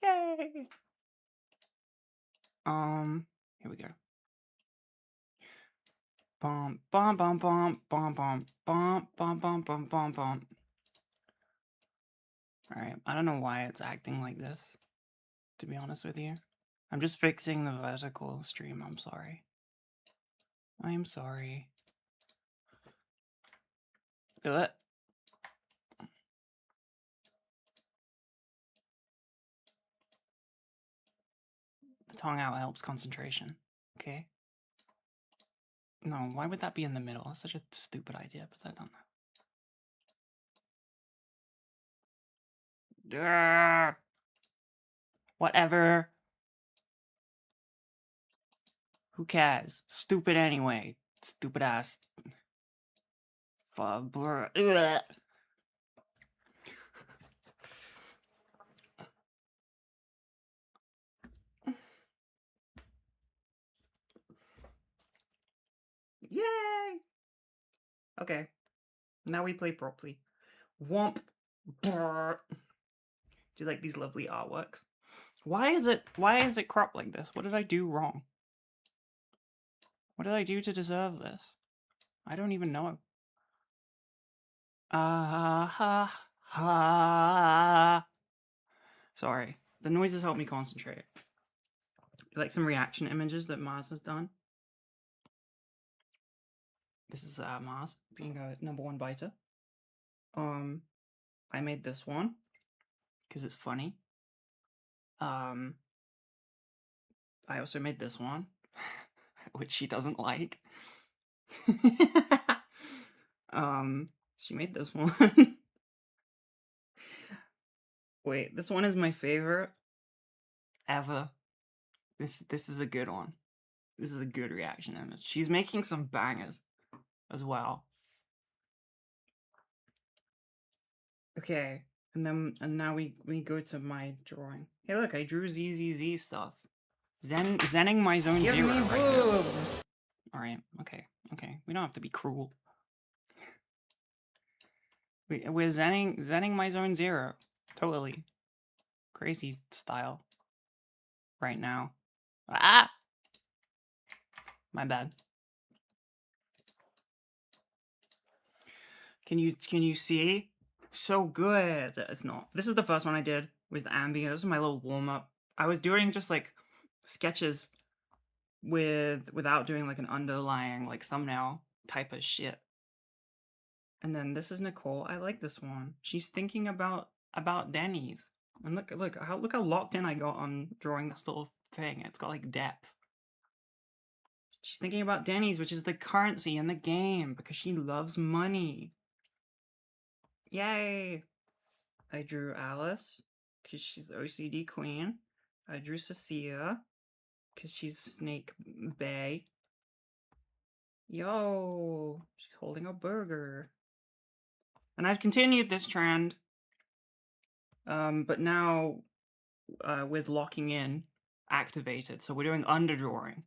Yay! Here we go. Bum bum bum bum bum bum bum bum bum bum bum bum. Alright, I don't know why it's acting like this, to be honest with you. I'm just fixing the vertical stream, I'm sorry. I am sorry. Ugh. The tongue out helps concentration, okay? No, why would that be in the middle? That's such a stupid idea, but I don't know. Whatever. Who cares? Stupid anyway. Stupid ass. Ugh. Yay! Okay. Now we play properly. Womp. Brr. Do you like these lovely artworks? Why is it cropped like this? What did I do wrong? What did I do to deserve this? I don't even know. Ha ha. Sorry. The noises help me concentrate. You like some reaction images that Mars has done? This is Mars being a #1 biter. I made this one because it's funny. I also made this one, which she doesn't like. She made this one. Wait, this one is my favorite ever. This is a good one. This is a good reaction image. She's making some bangers as well. Okay, and now we go to my drawing. Hey, look, I drew ZZZ stuff. Zenning my zone Give zero me right now. boobs. All right, okay. We don't have to be cruel. We're zenning my zone zero, totally crazy style. Right now. Ah, my bad. Can you see? So good. It's not. This is the first one I did. Was the ambient. This is my little warm up. I was doing just like sketches without doing like an underlying like thumbnail type of shit. And then this is Nicole. I like this one. She's thinking about Denny's. And look how locked in I got on drawing this little thing. It's got like depth. She's thinking about Denny's, which is the currency in the game because she loves money. Yay! I drew Alice because she's the OCD queen. I drew Cecilia because she's Snake Bay. Yo, she's holding a burger. And I've continued this trend, but now with locking in activated. So we're doing underdrawing.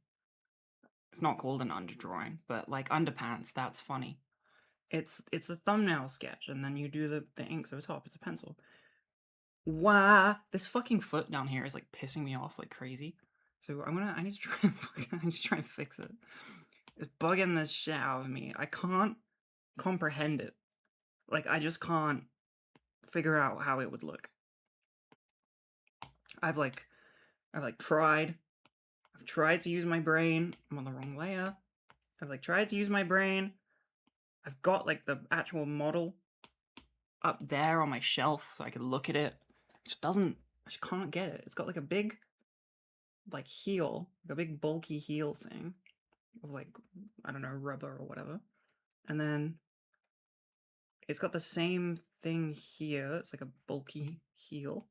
It's not called an underdrawing, but like underpants, that's funny. It's a thumbnail sketch, and then you do the inks over top. It's a pencil. Wow, this fucking foot down here is like pissing me off like crazy. So I need to try and fix it. It's bugging the shit out of me. I can't comprehend it. Like I just can't figure out how it would look. I've tried. I've tried to use my brain. I'm on the wrong layer. I've like tried to use my brain. I've got like the actual model up there on my shelf so I could look at it. It just doesn't, I just can't get it. It's got like a big like heel, like a big bulky heel thing of like, I don't know, rubber or whatever. And then it's got the same thing here. It's like a bulky heel.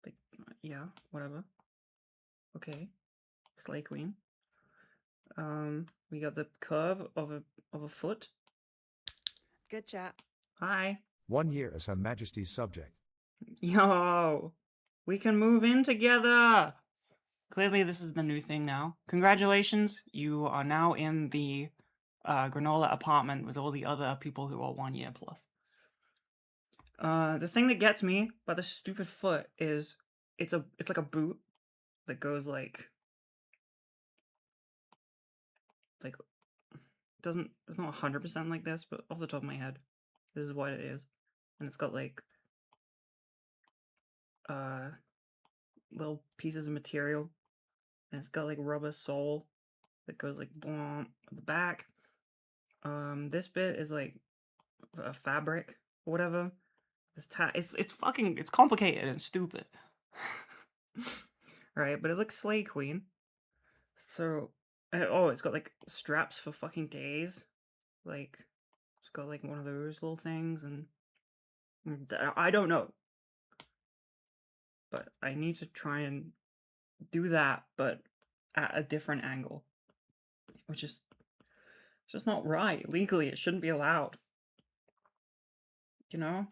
Like, yeah, whatever. Okay. Slay Queen. We got the curve of a foot. Good chat. Hi. 1 year as Her Majesty's subject. Yo, we can move in together. Clearly, this is the new thing now. Congratulations, you are now in the granola apartment with all the other people who are 1 year plus. The thing that gets me by the stupid foot is it's like a boot that goes like it's not 100% like this, but off the top of my head, this is what it is, and it's got like little pieces of material, and it's got like rubber sole that goes like blonk at the back. This bit is like a fabric or whatever. It's complicated and stupid. Right, but it looks Slay Queen. So, it's got like straps for fucking days. Like, it's got like one of those little things, and I don't know. But I need to try and do that, but at a different angle. Which is just not right. Legally, it shouldn't be allowed. You know?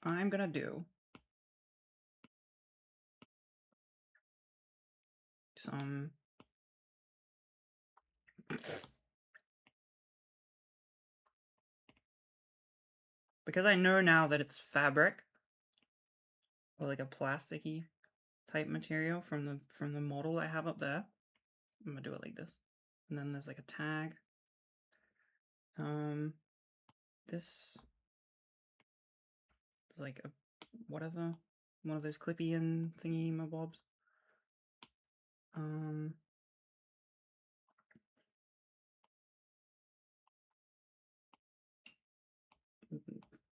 I'm gonna do some... Because I know now that it's fabric, or like a plasticky type material from the model I have up there, I'm gonna do it like this. And then there's like a tag. This is like a whatever, one of those clippy in thingy mabobs.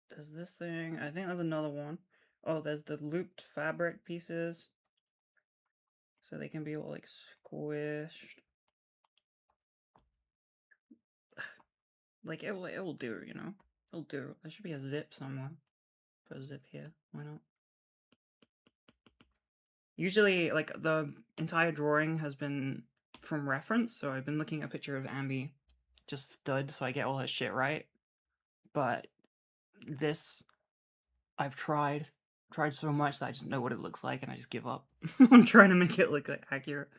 There's this thing. I think there's another one. Oh, there's the looped fabric pieces, so they can be all like squished. Like it will do, you know. It'll do. There should be a zip somewhere. Put a zip here. Why not? Usually, like the entire drawing has been from reference, so I've been looking at a picture of Ambi, just stud, so I get all her shit right. But this, I've tried so much that I just know what it looks like, and I just give up on trying to make it look like accurate.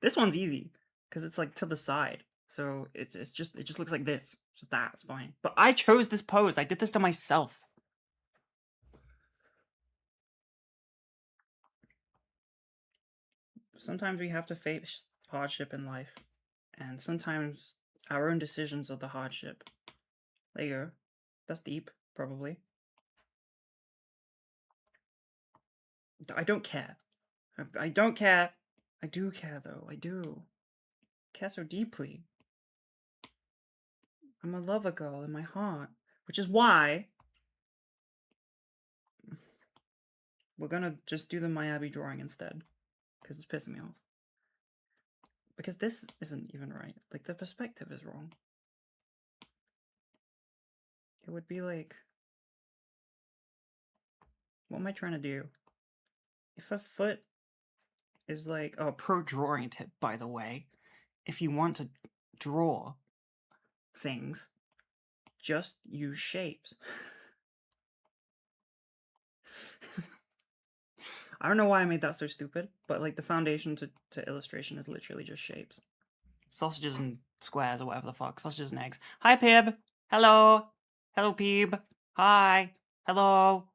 This one's easy because it's like to the side, so it just looks like this. Just that, it's fine. But I chose this pose. I did this to myself. Sometimes we have to face hardship in life, and sometimes our own decisions are the hardship. There you go. That's deep, probably. I don't care. I don't care. I do care, though. I do. I care so deeply. I'm a lover girl in my heart, which is why we're gonna just do the Miyabi drawing instead, because it's pissing me off. Because this isn't even right. Like, the perspective is wrong. It would be like... What am I trying to do? If a foot is like... Oh, pro drawing tip, by the way. If you want to draw things, just use shapes. I don't know why I made that so stupid, but like the foundation to illustration is literally just shapes. Sausages and squares or whatever the fuck. Sausages and eggs. Hi, Pib. Hello. Hello, Pib. Hi. Hello.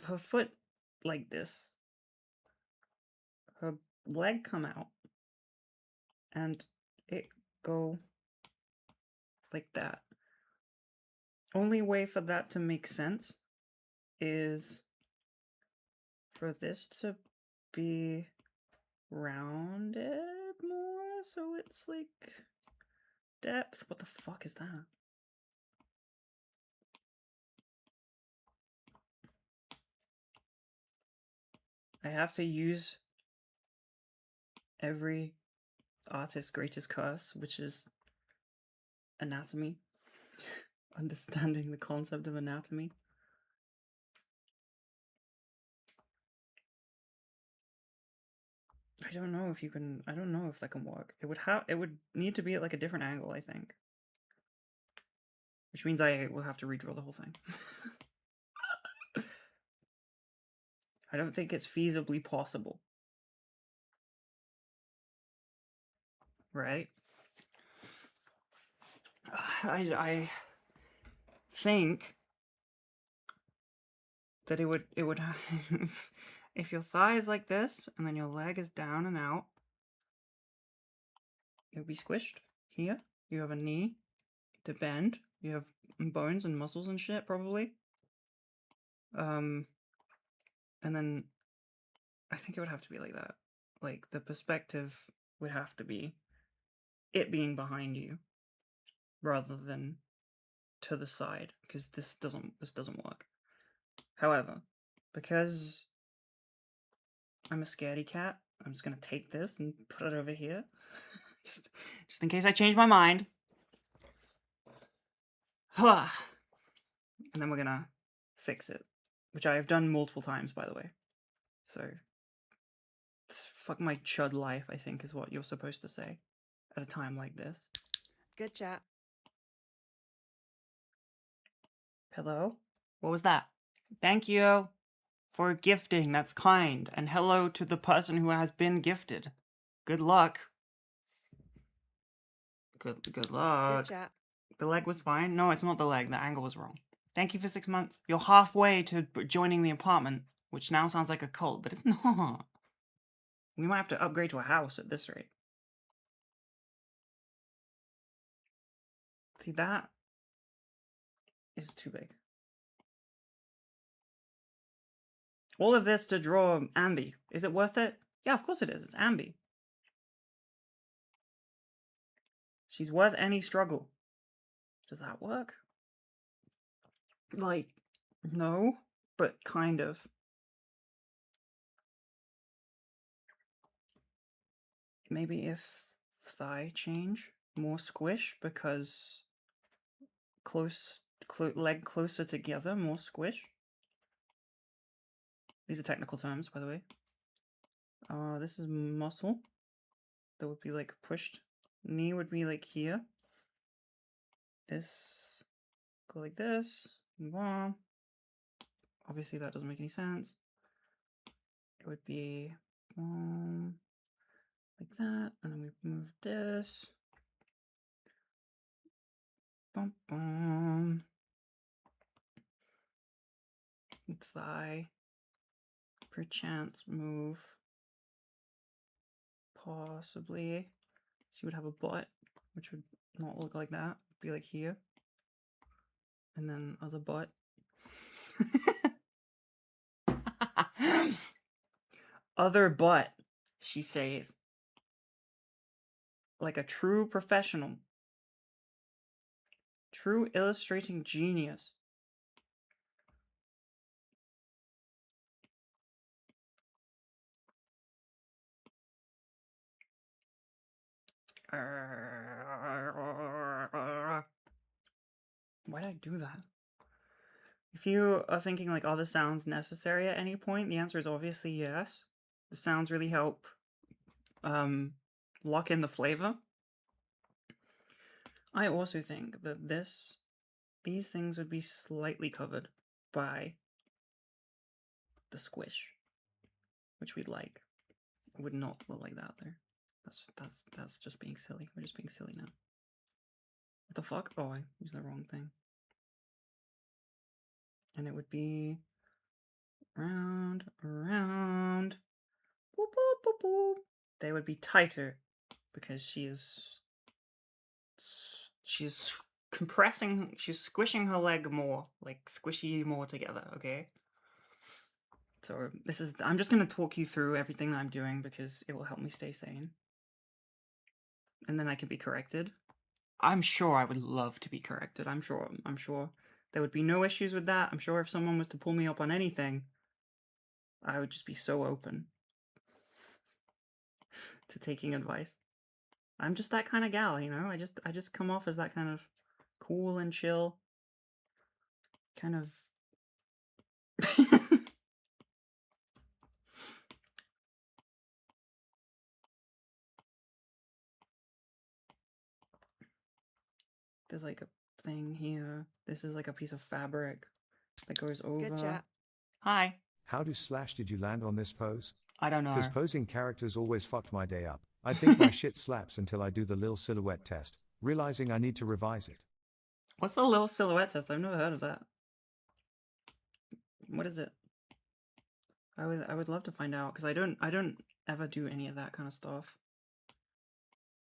Her foot like this. Her leg come out. And it go like that. Only way for that to make sense is for this to be rounded more, so it's like depth. What the fuck is that? I have to use every artist's greatest curse, which is anatomy. Understanding the concept of anatomy. I don't know if you can. I don't know if that can work. It would need to be at like a different angle, I think. Which means I will have to redraw the whole thing. I don't think it's feasibly possible. Right? I think that it would if your thigh is like this and then your leg is down and out, it would be squished. Here, you have a knee to bend. You have bones and muscles and shit, probably. And then I think it would have to be like that. Like, the perspective would have to be it being behind you rather than to the side, because this doesn't work. However, because I'm a scaredy cat, I'm just gonna take this and put it over here. just in case I change my mind. And then we're gonna fix it, which I have done multiple times, by the way. So, fuck my chud life, I think, is what you're supposed to say at a time like this. Good chat. Hello? What was that? Thank you for gifting. That's kind. And hello to the person who has been gifted. Good luck. Good luck. Good chat. The leg was fine. No, it's not the leg. The angle was wrong. Thank you for 6 months. You're halfway to joining the apartment, which now sounds like a cult, but it's not. We might have to upgrade to a house at this rate. See, that is too big. All of this to draw Ambi. Is it worth it? Yeah, of course it is. It's Ambi. She's worth any struggle. Does that work? Like, no, but kind of. Maybe if thigh change, more squish, because leg closer together, more squish. These are technical terms, by the way. This is muscle. That would be like pushed. Knee would be like here. This go like this. Move on. Obviously that doesn't make any sense. It would be like that, and then we move this. Bum bum. Thigh. Perchance move. Possibly. She would have a butt, which would not look like that. It'd be like here. And then other butt. Other butt, she says. Like a true professional. True illustrating genius. Why did I do that? If you are thinking like, are the sounds necessary at any point? The answer is obviously yes. The sounds really help lock in the flavor. I also think that these things would be slightly covered by the squish, which we'd like. It would not look like that though. That's just being silly. We're just being silly now. What the fuck? Oh, I used the wrong thing. And it would be round, around. Boop, boop, boop, boop. They would be tighter because she's compressing, she's squishing her leg more, like squishy more together, okay? So I'm just going to talk you through everything that I'm doing because it will help me stay sane. And then I can be corrected. I'm sure I would love to be corrected. I'm sure there would be no issues with that. I'm sure if someone was to pull me up on anything, I would just be so open to taking advice. I'm just that kind of gal, you know? I just come off as that kind of cool and chill kind of There's like a thing here. This is like a piece of fabric that goes over. Good chat. Hi. How did you land on this pose? I don't know. Because posing characters always fucked my day up. I think my shit slaps until I do the lil silhouette test, realizing I need to revise it. What's the little silhouette test? I've never heard of that. What is it? I would love to find out because I don't ever do any of that kind of stuff.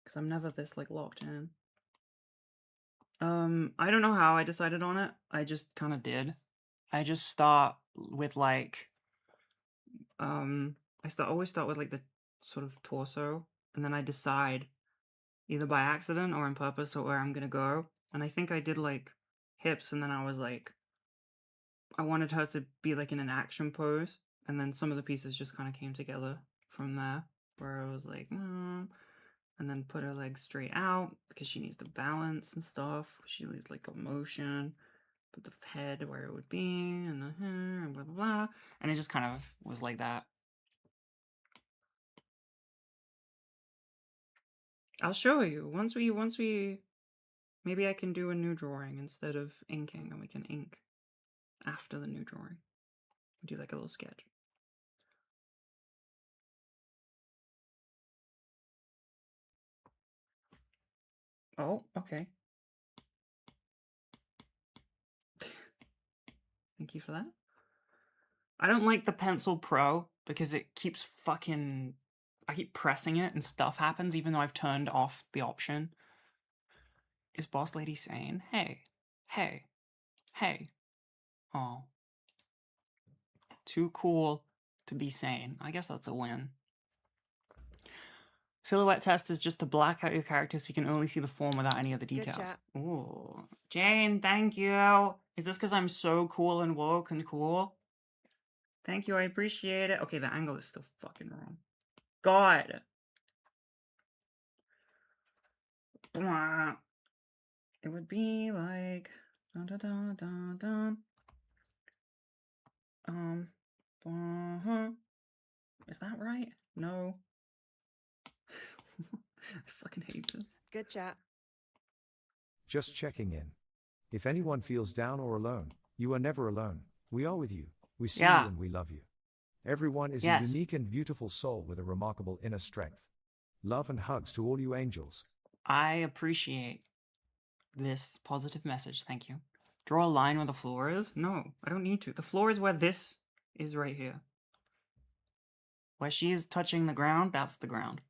Because I'm never this like locked in. I don't know how I decided on it. I just kind of did. I just start with like always start with like the sort of torso, and then I decide either by accident or on purpose or where I'm gonna go. And I think I did like hips, and then I was like, I wanted her to be like in an action pose, and then some of the pieces just kind of came together from there, where I was like, and then put her legs straight out because she needs to balance and stuff. She needs like a motion. Put the head where it would be, and the hair, and blah blah blah. And it just kind of was like that. I'll show you once we maybe I can do a new drawing instead of inking, and we can ink after the new drawing. Do like a little sketch. Oh, okay. Thank you for that. I don't like the Pencil Pro because it keeps fucking... I keep pressing it and stuff happens even though I've turned off the option. Is Boss Lady saying, hey, hey, hey? Oh. Too cool to be sane. I guess that's a win. Silhouette test is just to black out your character so you can only see the form without any other details. Good chat. Ooh. Jane, thank you. Is this because I'm so cool and woke and cool? Thank you, I appreciate it. Okay, the angle is still fucking wrong. God. Blah. It would be like... Dun, dun, dun, dun, dun. Is that right? No. I fucking hate this. Good chat. Just checking in. If anyone feels down or alone, you are never alone. We are with you. We see you and we love you. Everyone is a unique and beautiful soul with a remarkable inner strength. Love and hugs to all you angels. I appreciate this positive message. Thank you. Draw a line where the floor is? No, I don't need to. The floor is where this is right here. Where she is touching the ground, that's the ground.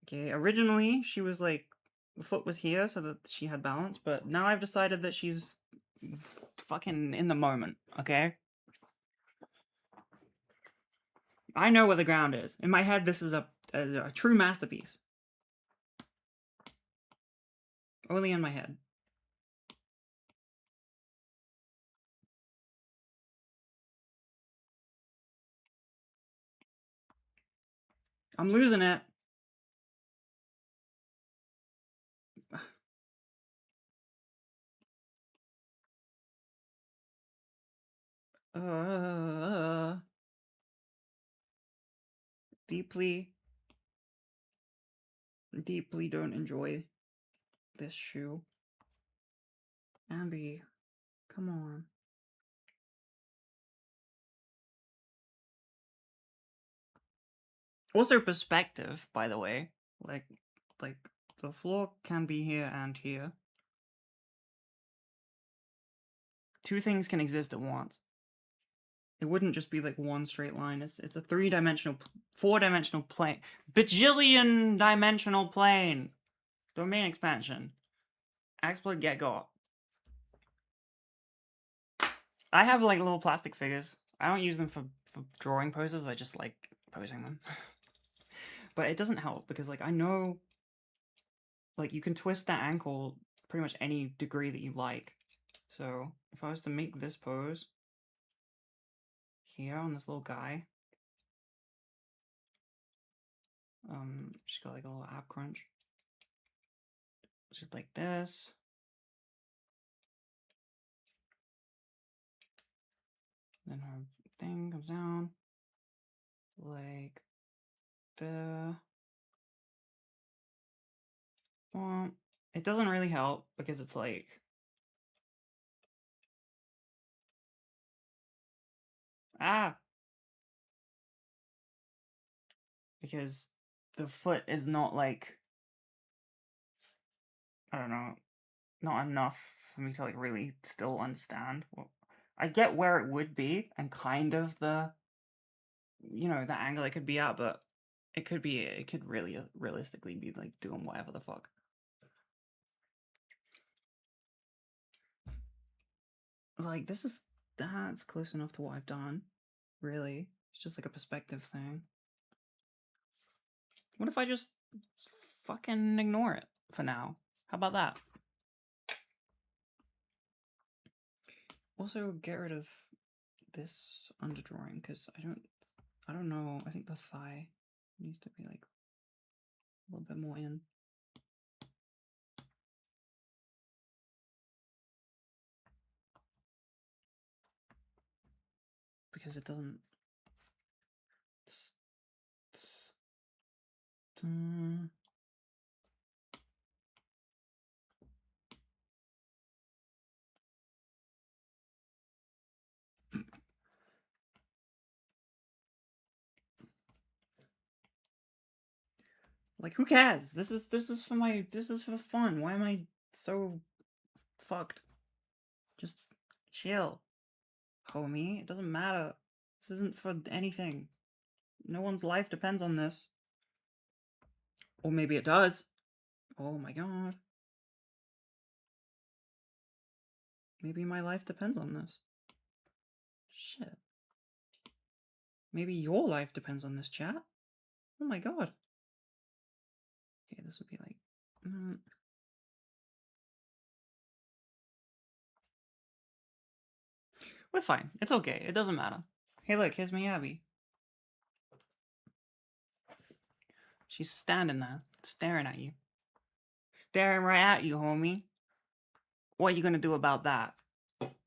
Okay, originally she was like, the foot was here so that she had balance, but now I've decided that she's fucking in the moment, okay? I know where the ground is. In my head, this is a true masterpiece. Only in my head. I'm losing it. Deeply don't enjoy this shoe. Abby, come on. Also perspective, by the way. Like the floor can be here and here. Two things can exist at once. It wouldn't just be like one straight line. It's a 3-dimensional, 4-dimensional plane. Bajillion dimensional plane. Domain expansion. Exploit get got. I have like little plastic figures. I don't use them for drawing poses. I just like posing them. But it doesn't help because like I know like you can twist that ankle pretty much any degree that you like. So if I was to make this pose here on this little guy, she's got like a little ab crunch. Just like this. Then her thing comes down like the. Well, it doesn't really help because it's like. Ah! Because the foot is not like. I don't know. Not enough for me to like really still understand. Well, I get where it would be and kind of the. You know, the angle it could be at, but it could really realistically be like doing whatever the fuck. Like, that's close enough to what I've done. Really. It's just like a perspective thing. What if I just fucking ignore it for now? How about that? Also, get rid of this underdrawing, because I don't know, I think the thigh needs to be like a little bit more in. Because it doesn't. Like, who cares? This is for fun. Why am I so fucked? Just chill, homie. It doesn't matter. This isn't for anything. No one's life depends on this. Or maybe it does. Oh my god. Maybe my life depends on this. Shit. Maybe your life depends on this, chat. Oh my god. Okay, this would be like... We're fine. It's okay. It doesn't matter. Hey, look, here's my Abby. She's standing there, staring at you. Staring right at you, homie. What are you gonna do about that?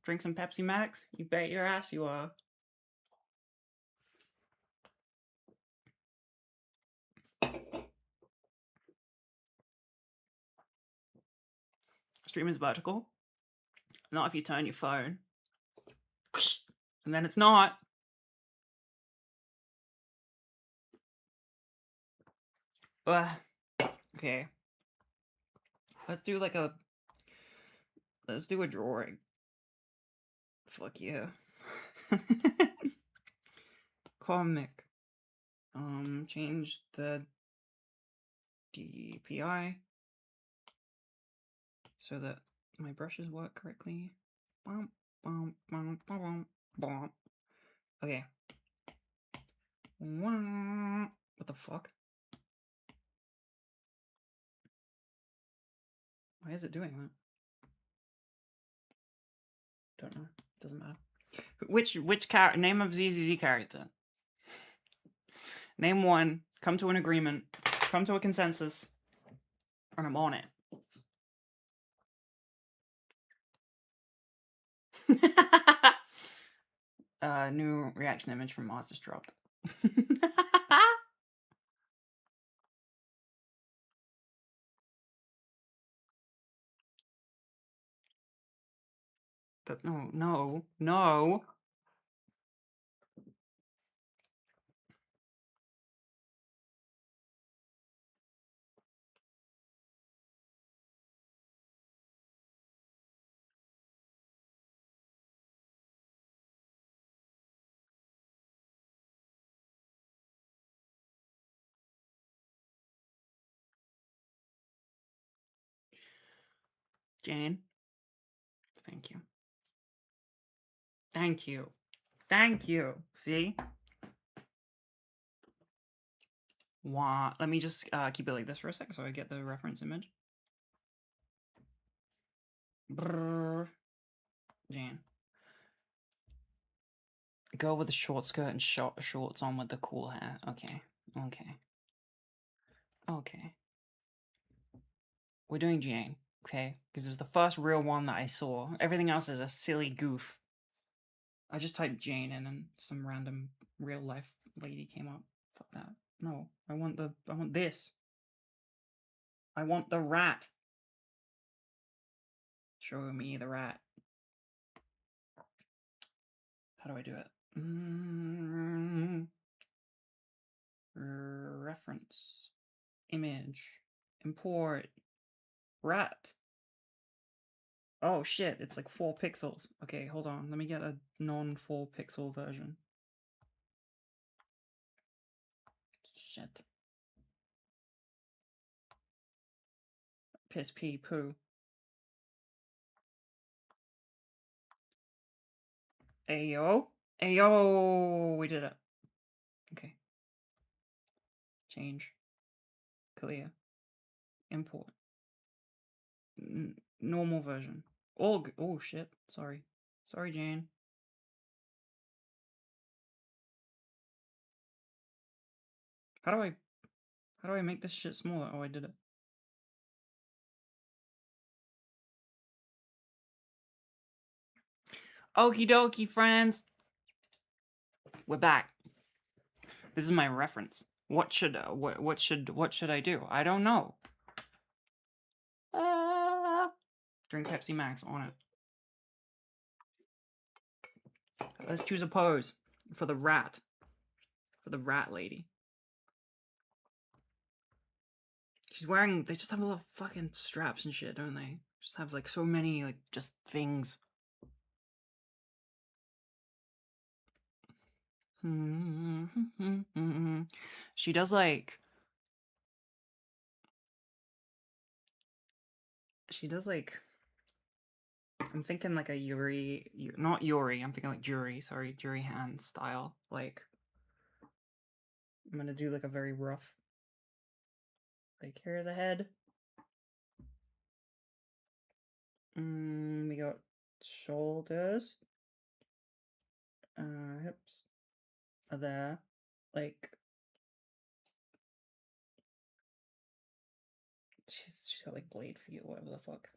Drink some Pepsi Max? You bet your ass you are. Stream is vertical. Not if you turn your phone. And then it's not. Okay. Let's do like a... Let's do a drawing. Fuck yeah. Comic. Change the DPI so that my brushes work correctly. Okay. What the fuck? Why is it doing that? Don't know. Doesn't matter. Which name of ZZZ character? Name one. Come to an agreement. Come to a consensus. And I'm on it. New reaction image from Mars just dropped. But no. Jane. Thank you. Thank you. Thank you. See? Wow. Let me just keep it like this for a sec so I get the reference image. Brrr. Jane. Girl with the short skirt and shorts on with the cool hair. Okay. We're doing Jane, okay? Because it was the first real one that I saw. Everything else is a silly goof. I just typed Jane in and some random real life lady came up. Fuck that. No, I want this. I want the rat. Show me the rat. How do I do it? Reference. Image. Import. Rat. Oh shit, it's like 4 pixels. Okay, hold on. Let me get a non-4 pixel version. Shit. Piss, pee, poo. Ayo. Ayo! We did it. Okay. Change. Clear. Import. Normal version. Oh shit. Sorry. Sorry, Jane. How do I make this shit smaller? Oh, I did it. Okie dokie, friends. We're back. This is my reference. What should I do? I don't know. Drink Pepsi Max on it. Let's choose a pose for the rat. For the rat lady. She's wearing, they just have a little fucking straps and shit, don't they? Just have like so many like just things. She does like I'm thinking like a Yuri, not Yuri, I'm thinking like Jury, sorry, Jury hand style. Like I'm gonna do like a very rough, like here's a head. We got shoulders, hips are there, like she's got like blade feet or whatever the fuck.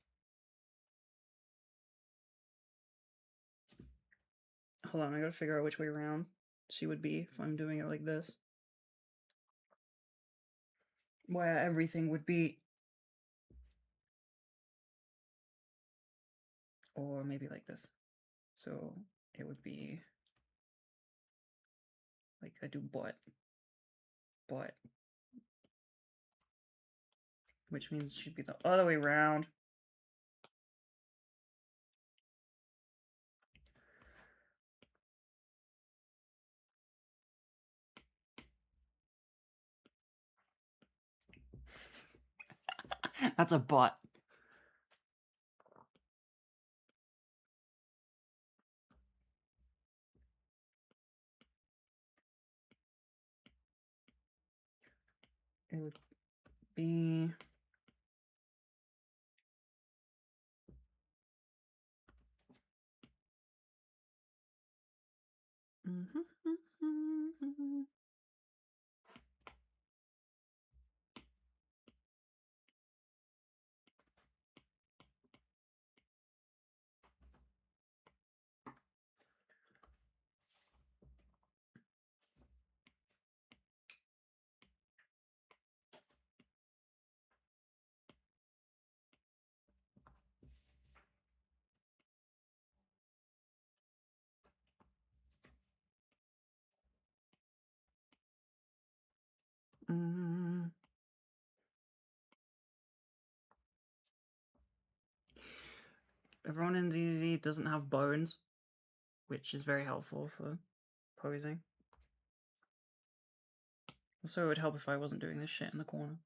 Hold on, I gotta figure out which way around she would be if I'm doing it like this. Where everything would be. Or maybe like this. So it would be like I do butt, which means she'd be the other way around. That's a butt. It would be everyone in ZZ doesn't have bones, which is very helpful for posing. Also, it would help if I wasn't doing this shit in the corner.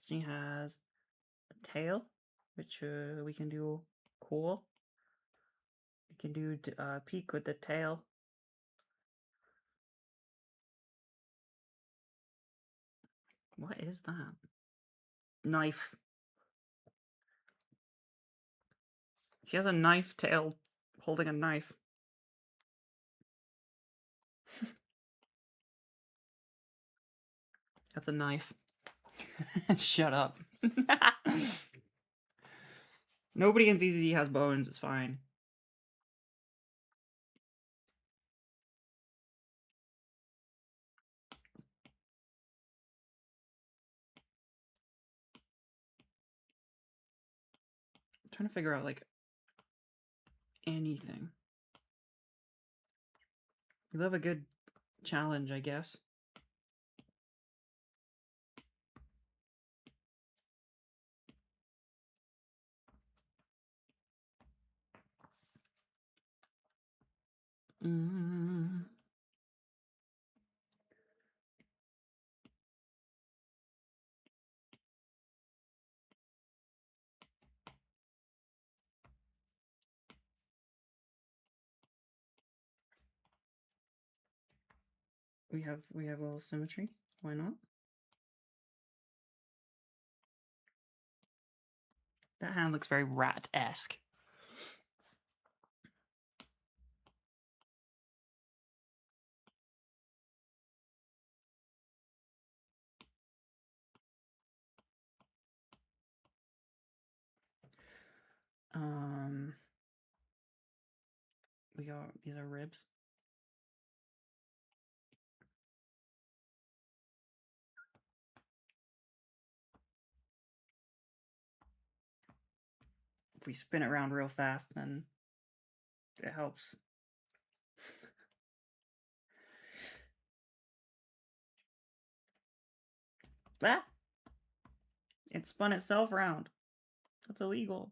She has a tail, which we can do cool. We can do peek with the tail. What is that? Knife. She has a knife tail holding a knife. That's a knife. Shut up. Nobody in ZZ has bones, it's fine. I'm trying to figure out, like, anything. We love a good challenge, I guess. We have a little symmetry. Why not? That hand looks very rat-esque. We got, these are ribs. If we spin it around real fast, then it helps. Ah! It spun itself around. That's illegal.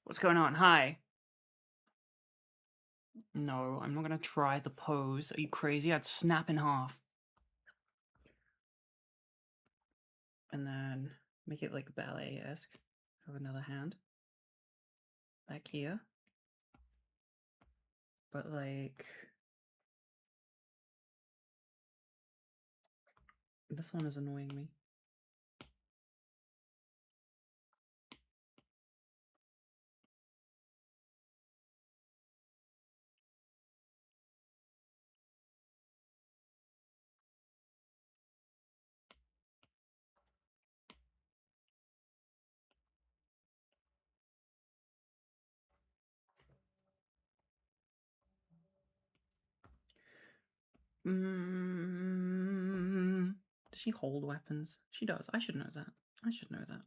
What's going on? Hi. No, I'm not gonna try the pose. Are you crazy? I'd snap in half. And then make it like ballet-esque. Have another hand. Back here. But like... this one is annoying me. Does she hold weapons? She does. I should know that. I should know that.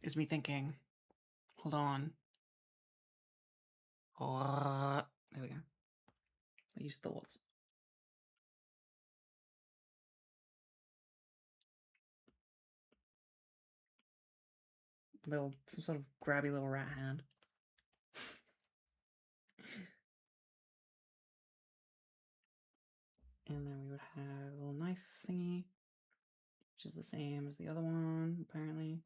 Is me thinking. Hold on. There we go. I use thoughts. Some sort of grabby little rat hand. And then we would have a little knife thingy, which is the same as the other one, apparently.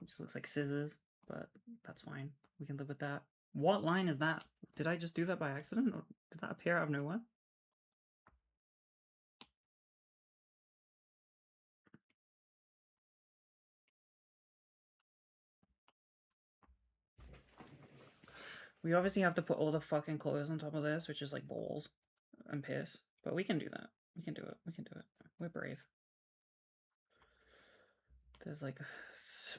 It just looks like scissors, but that's fine. We can live with that. What line is that? Did I just do that by accident, or did that appear out of nowhere? We obviously have to put all the fucking clothes on top of this, which is like balls and piss. But we can do that. We can do it. We can do it. We're brave. There's like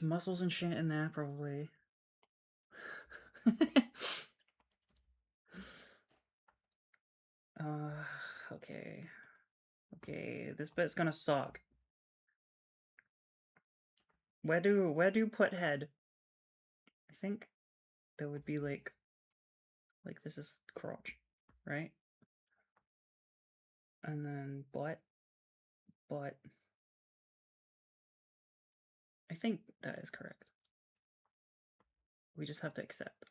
muscles and shit in there, probably. Okay. Okay, this bit's gonna suck. Where do put head? I think there would be like this is crotch, right? And then butt. I think that is correct. We just have to accept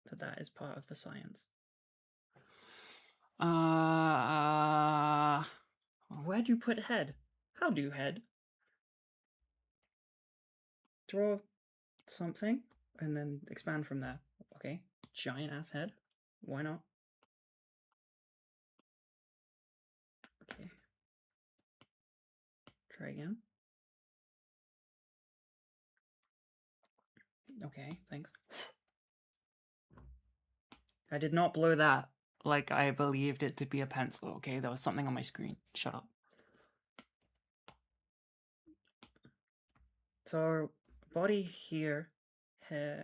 that that is part of the science. Where do you put head? How do head? Draw something and then expand from there. Okay, giant ass head. Why not? Okay. Try again. Okay, thanks. I did not blow that like I believed it to be a pencil, okay? There was something on my screen. Shut up. So our body here, head.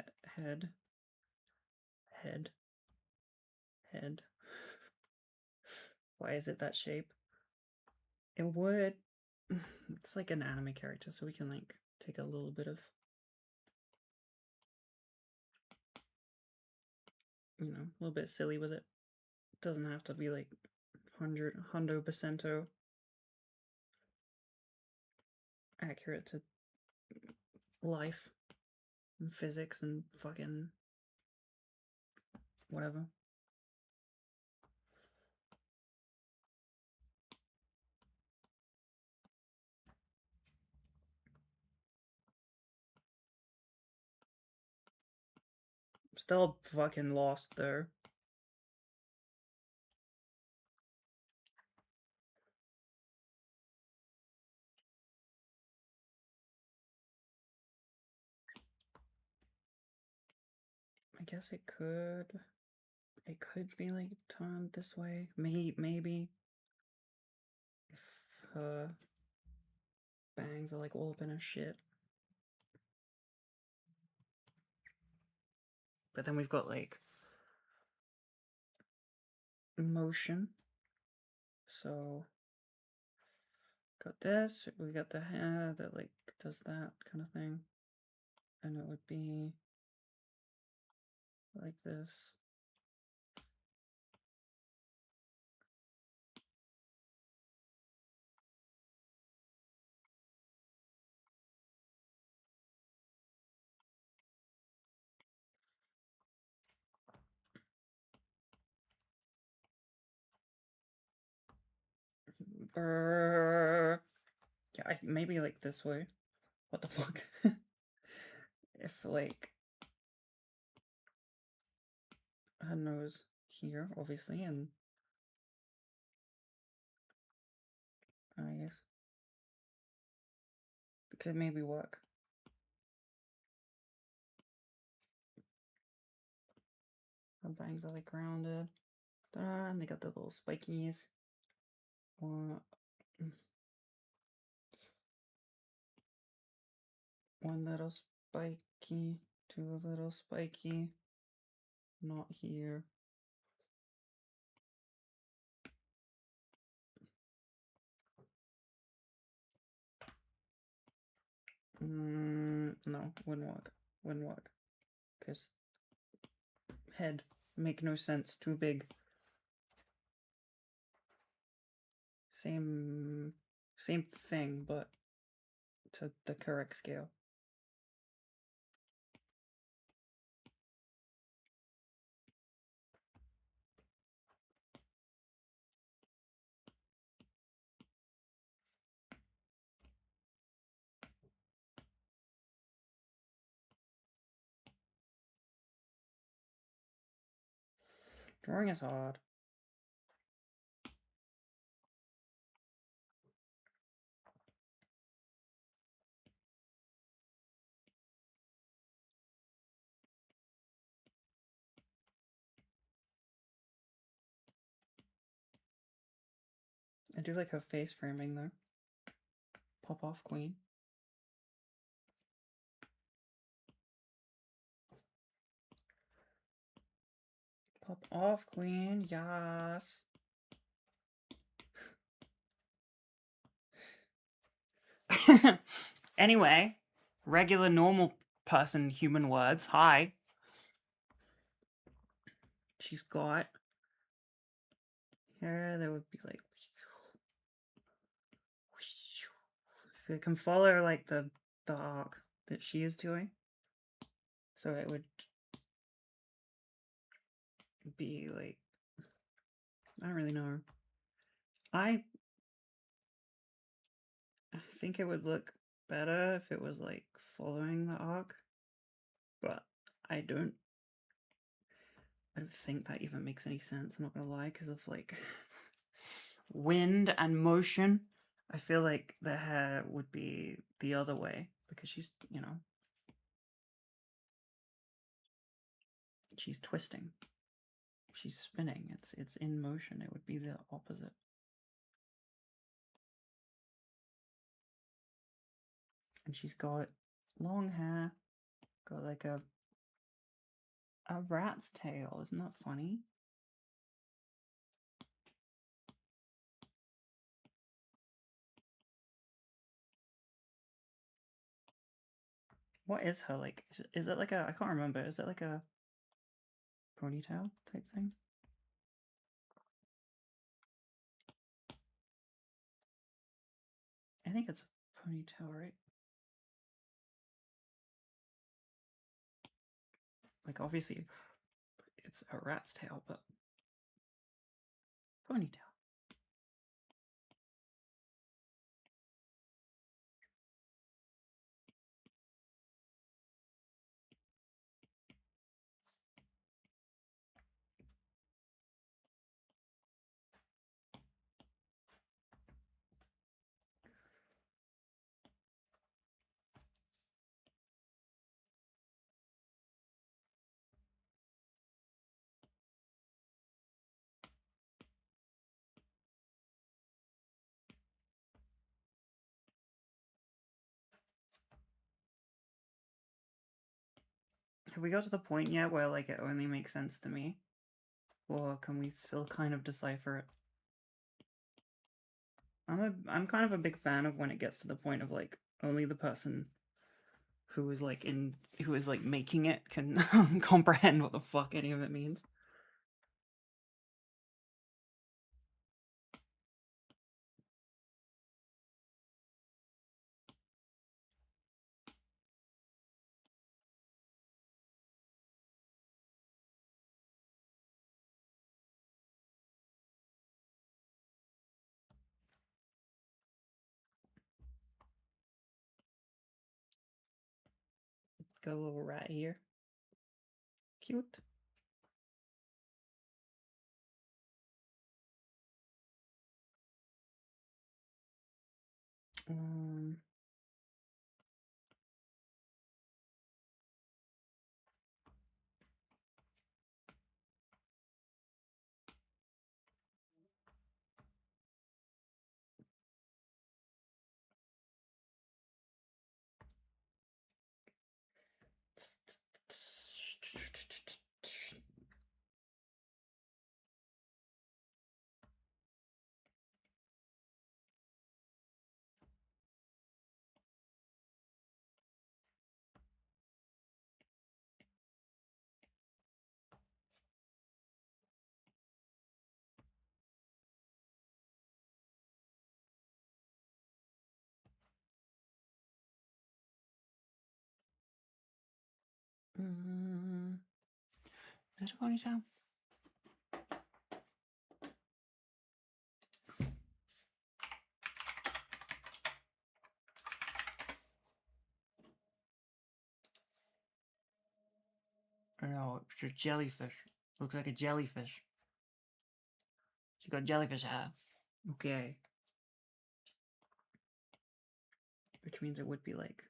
Why is it that shape? It would... It's like an anime character, so we can like take a little bit of... You know, a little bit silly with it. It doesn't have to be like 100% accurate to life and physics and fucking whatever. Still fucking lost though. I guess it could be like turned this way. Maybe if her bangs are like all up in her shit. But then we've got like motion. So got this, we got the hair that like does that kind of thing. And it would be like this. Yeah, maybe like this way. What the fuck? If like her nose here, obviously, and eyes. Could maybe work. Her bangs are like rounded. And they got the little spikies. One little spiky, two little spiky. Not here. No, wouldn't work. Wouldn't work. Because head make no sense. Too big. Same thing, but to the correct scale. Drawing is hard. I do like her face framing though. Pop off, queen. Pop off, queen. Yes. Anyway, regular, normal person, human words. Hi. She's got here. There would be like. If we can follow like the arc that she is doing, so it would be like. I don't really know. I think it would look better if it was like following the arc, but I don't think that even makes any sense. I'm not gonna lie, because of like wind and motion. I feel like the hair would be the other way because she's, you know, she's twisting, she's spinning. It's in motion. It would be the opposite. And she's got long hair, got like a rat's tail. Isn't that funny? What is her like? Is it like a? I can't remember. Is it like a ponytail type thing? I think it's a ponytail, right? Like obviously, it's a rat's tail, but ponytail. Have we got to the point yet where, like, it only makes sense to me? Or can we still kind of decipher it? I'm kind of a big fan of when it gets to the point of, like, only the person who is making it can comprehend what the fuck any of it means. Got a little rat here. Cute. Um, is it a ponytail? No, it's a jellyfish. Looks like a jellyfish. She got jellyfish hair. Okay. Which means it would be like...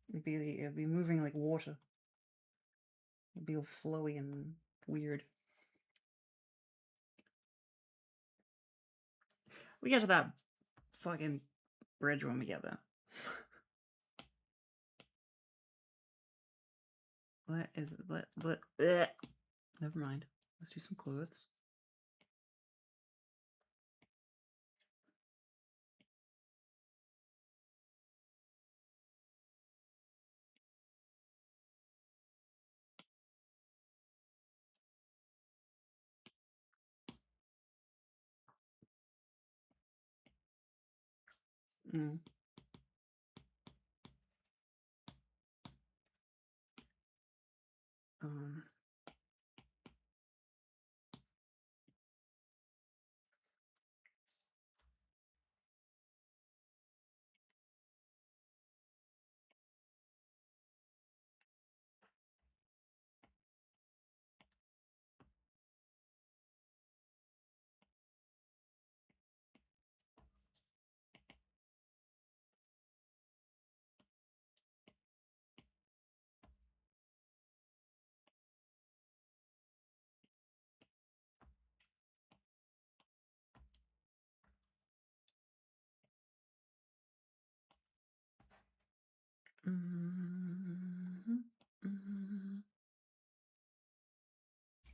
It'd be moving like water. It'd be all flowy and weird. We get to that fucking bridge when we get there. Never mind. Let's do some clothes. Mm. Um...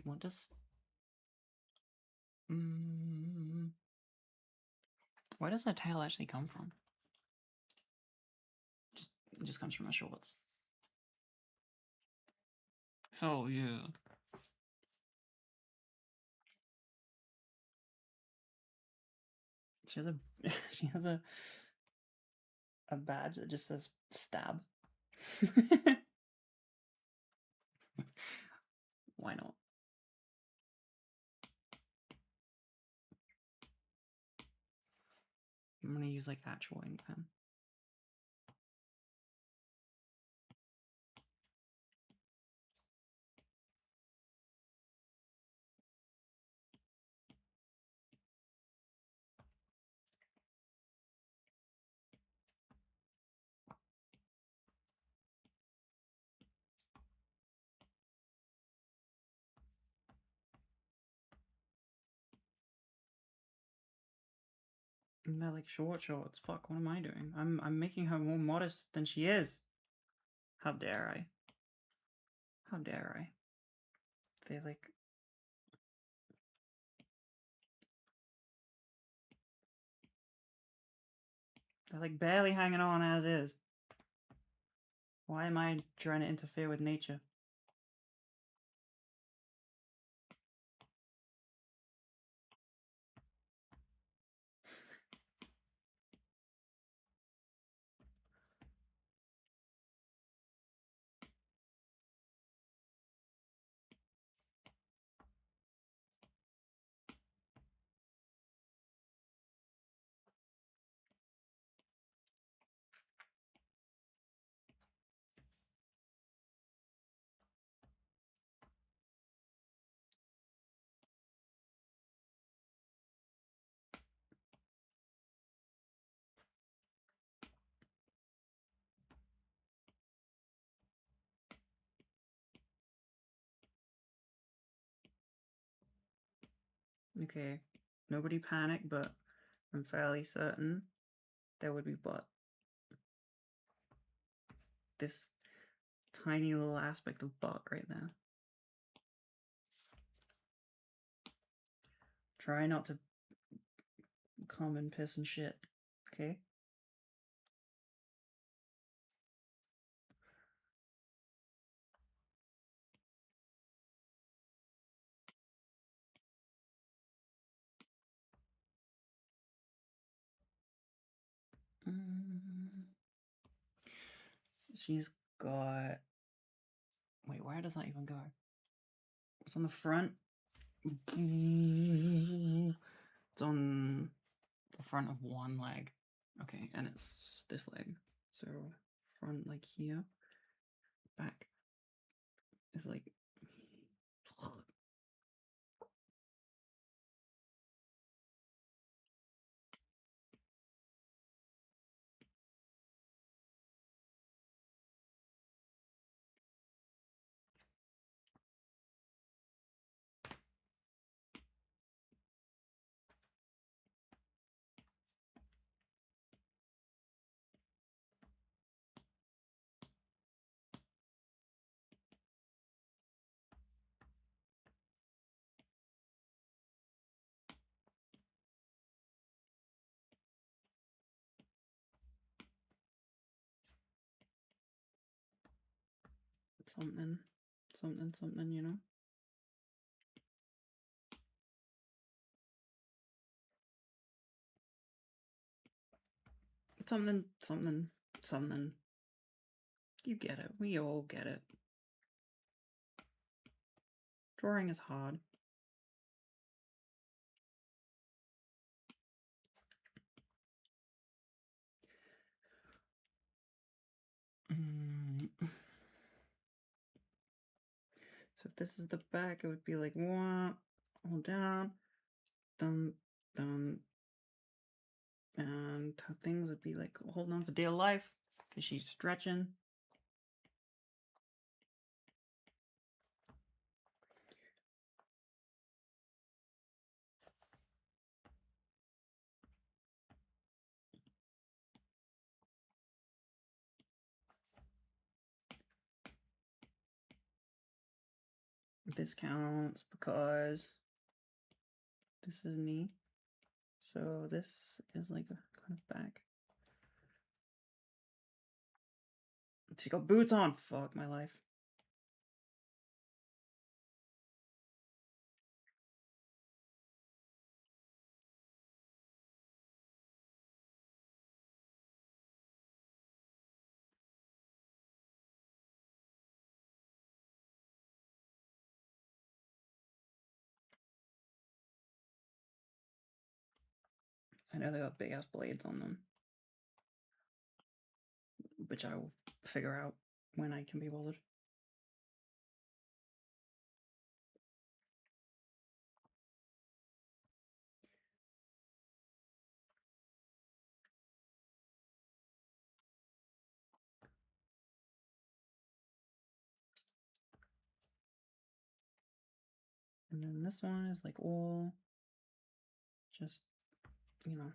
What does... Where does that tail actually come from? It just comes from her shorts. Oh, yeah. She has a... she has a badge that just says stab. Why not? I'm gonna use like actual ink pen. And they're like short shorts. Fuck, what am I doing? I'm making her more modest than she is. How dare I? How dare I? They like... They're like barely hanging on as is. Why am I trying to interfere with nature? Okay, nobody panic, but I'm fairly certain there would be but this tiny little aspect of but right there. Try not to come and piss and shit, okay? She's got... Wait, where does that even go? It's on the front. It's on the front of one leg. Okay, and it's this leg. So front like here. Back is like... something, you know? Something. You get it. We all get it. Drawing is hard. So if this is the back, it would be like wah, hold down, dun, dun, and things would be like holding on for dear life because she's stretching. This counts because this is knee. So this is like a kind of back. She got boots on. Fuck my life. I know they got big ass blades on them, which I will figure out when I can be bothered. And then this one is like all just, you know,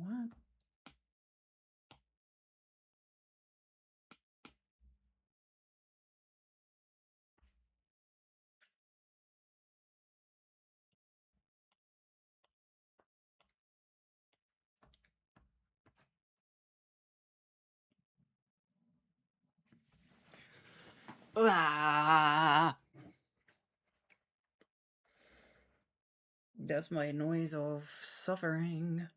What? Ah! That's my noise of suffering.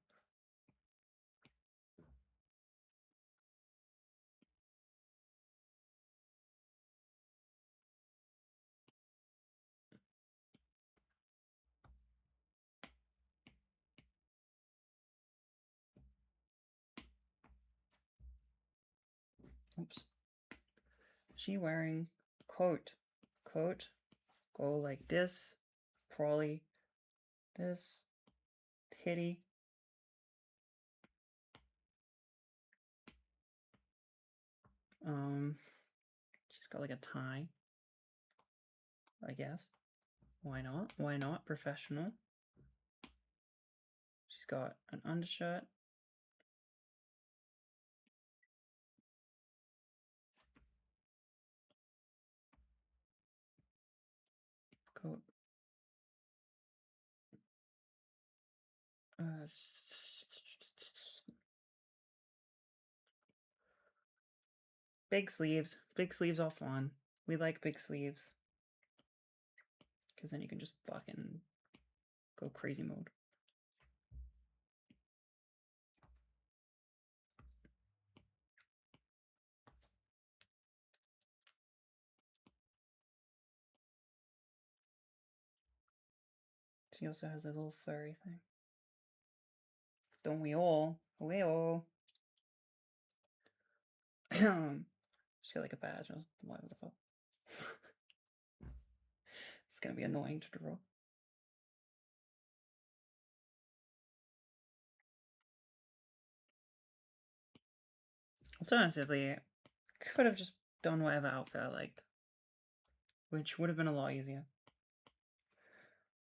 Oops. She wearing coat. Coat. Go like this. Probably this. Titty. She's got like a tie. I guess. Why not? Why not? Professional. She's got an undershirt. Coat. Big sleeves. Big sleeves are fun. We like big sleeves. Because then you can just fucking go crazy mode. She also has a little furry thing. Don't we all? We all. She's got like a badge. What the fuck? It's gonna be annoying to draw. Alternatively, could have just done whatever outfit I liked, which would have been a lot easier.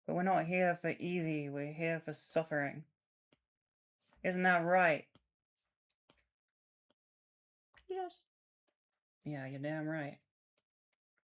But we're not here for easy, we're here for suffering. Isn't that right? Yes. Yeah, you're damn right.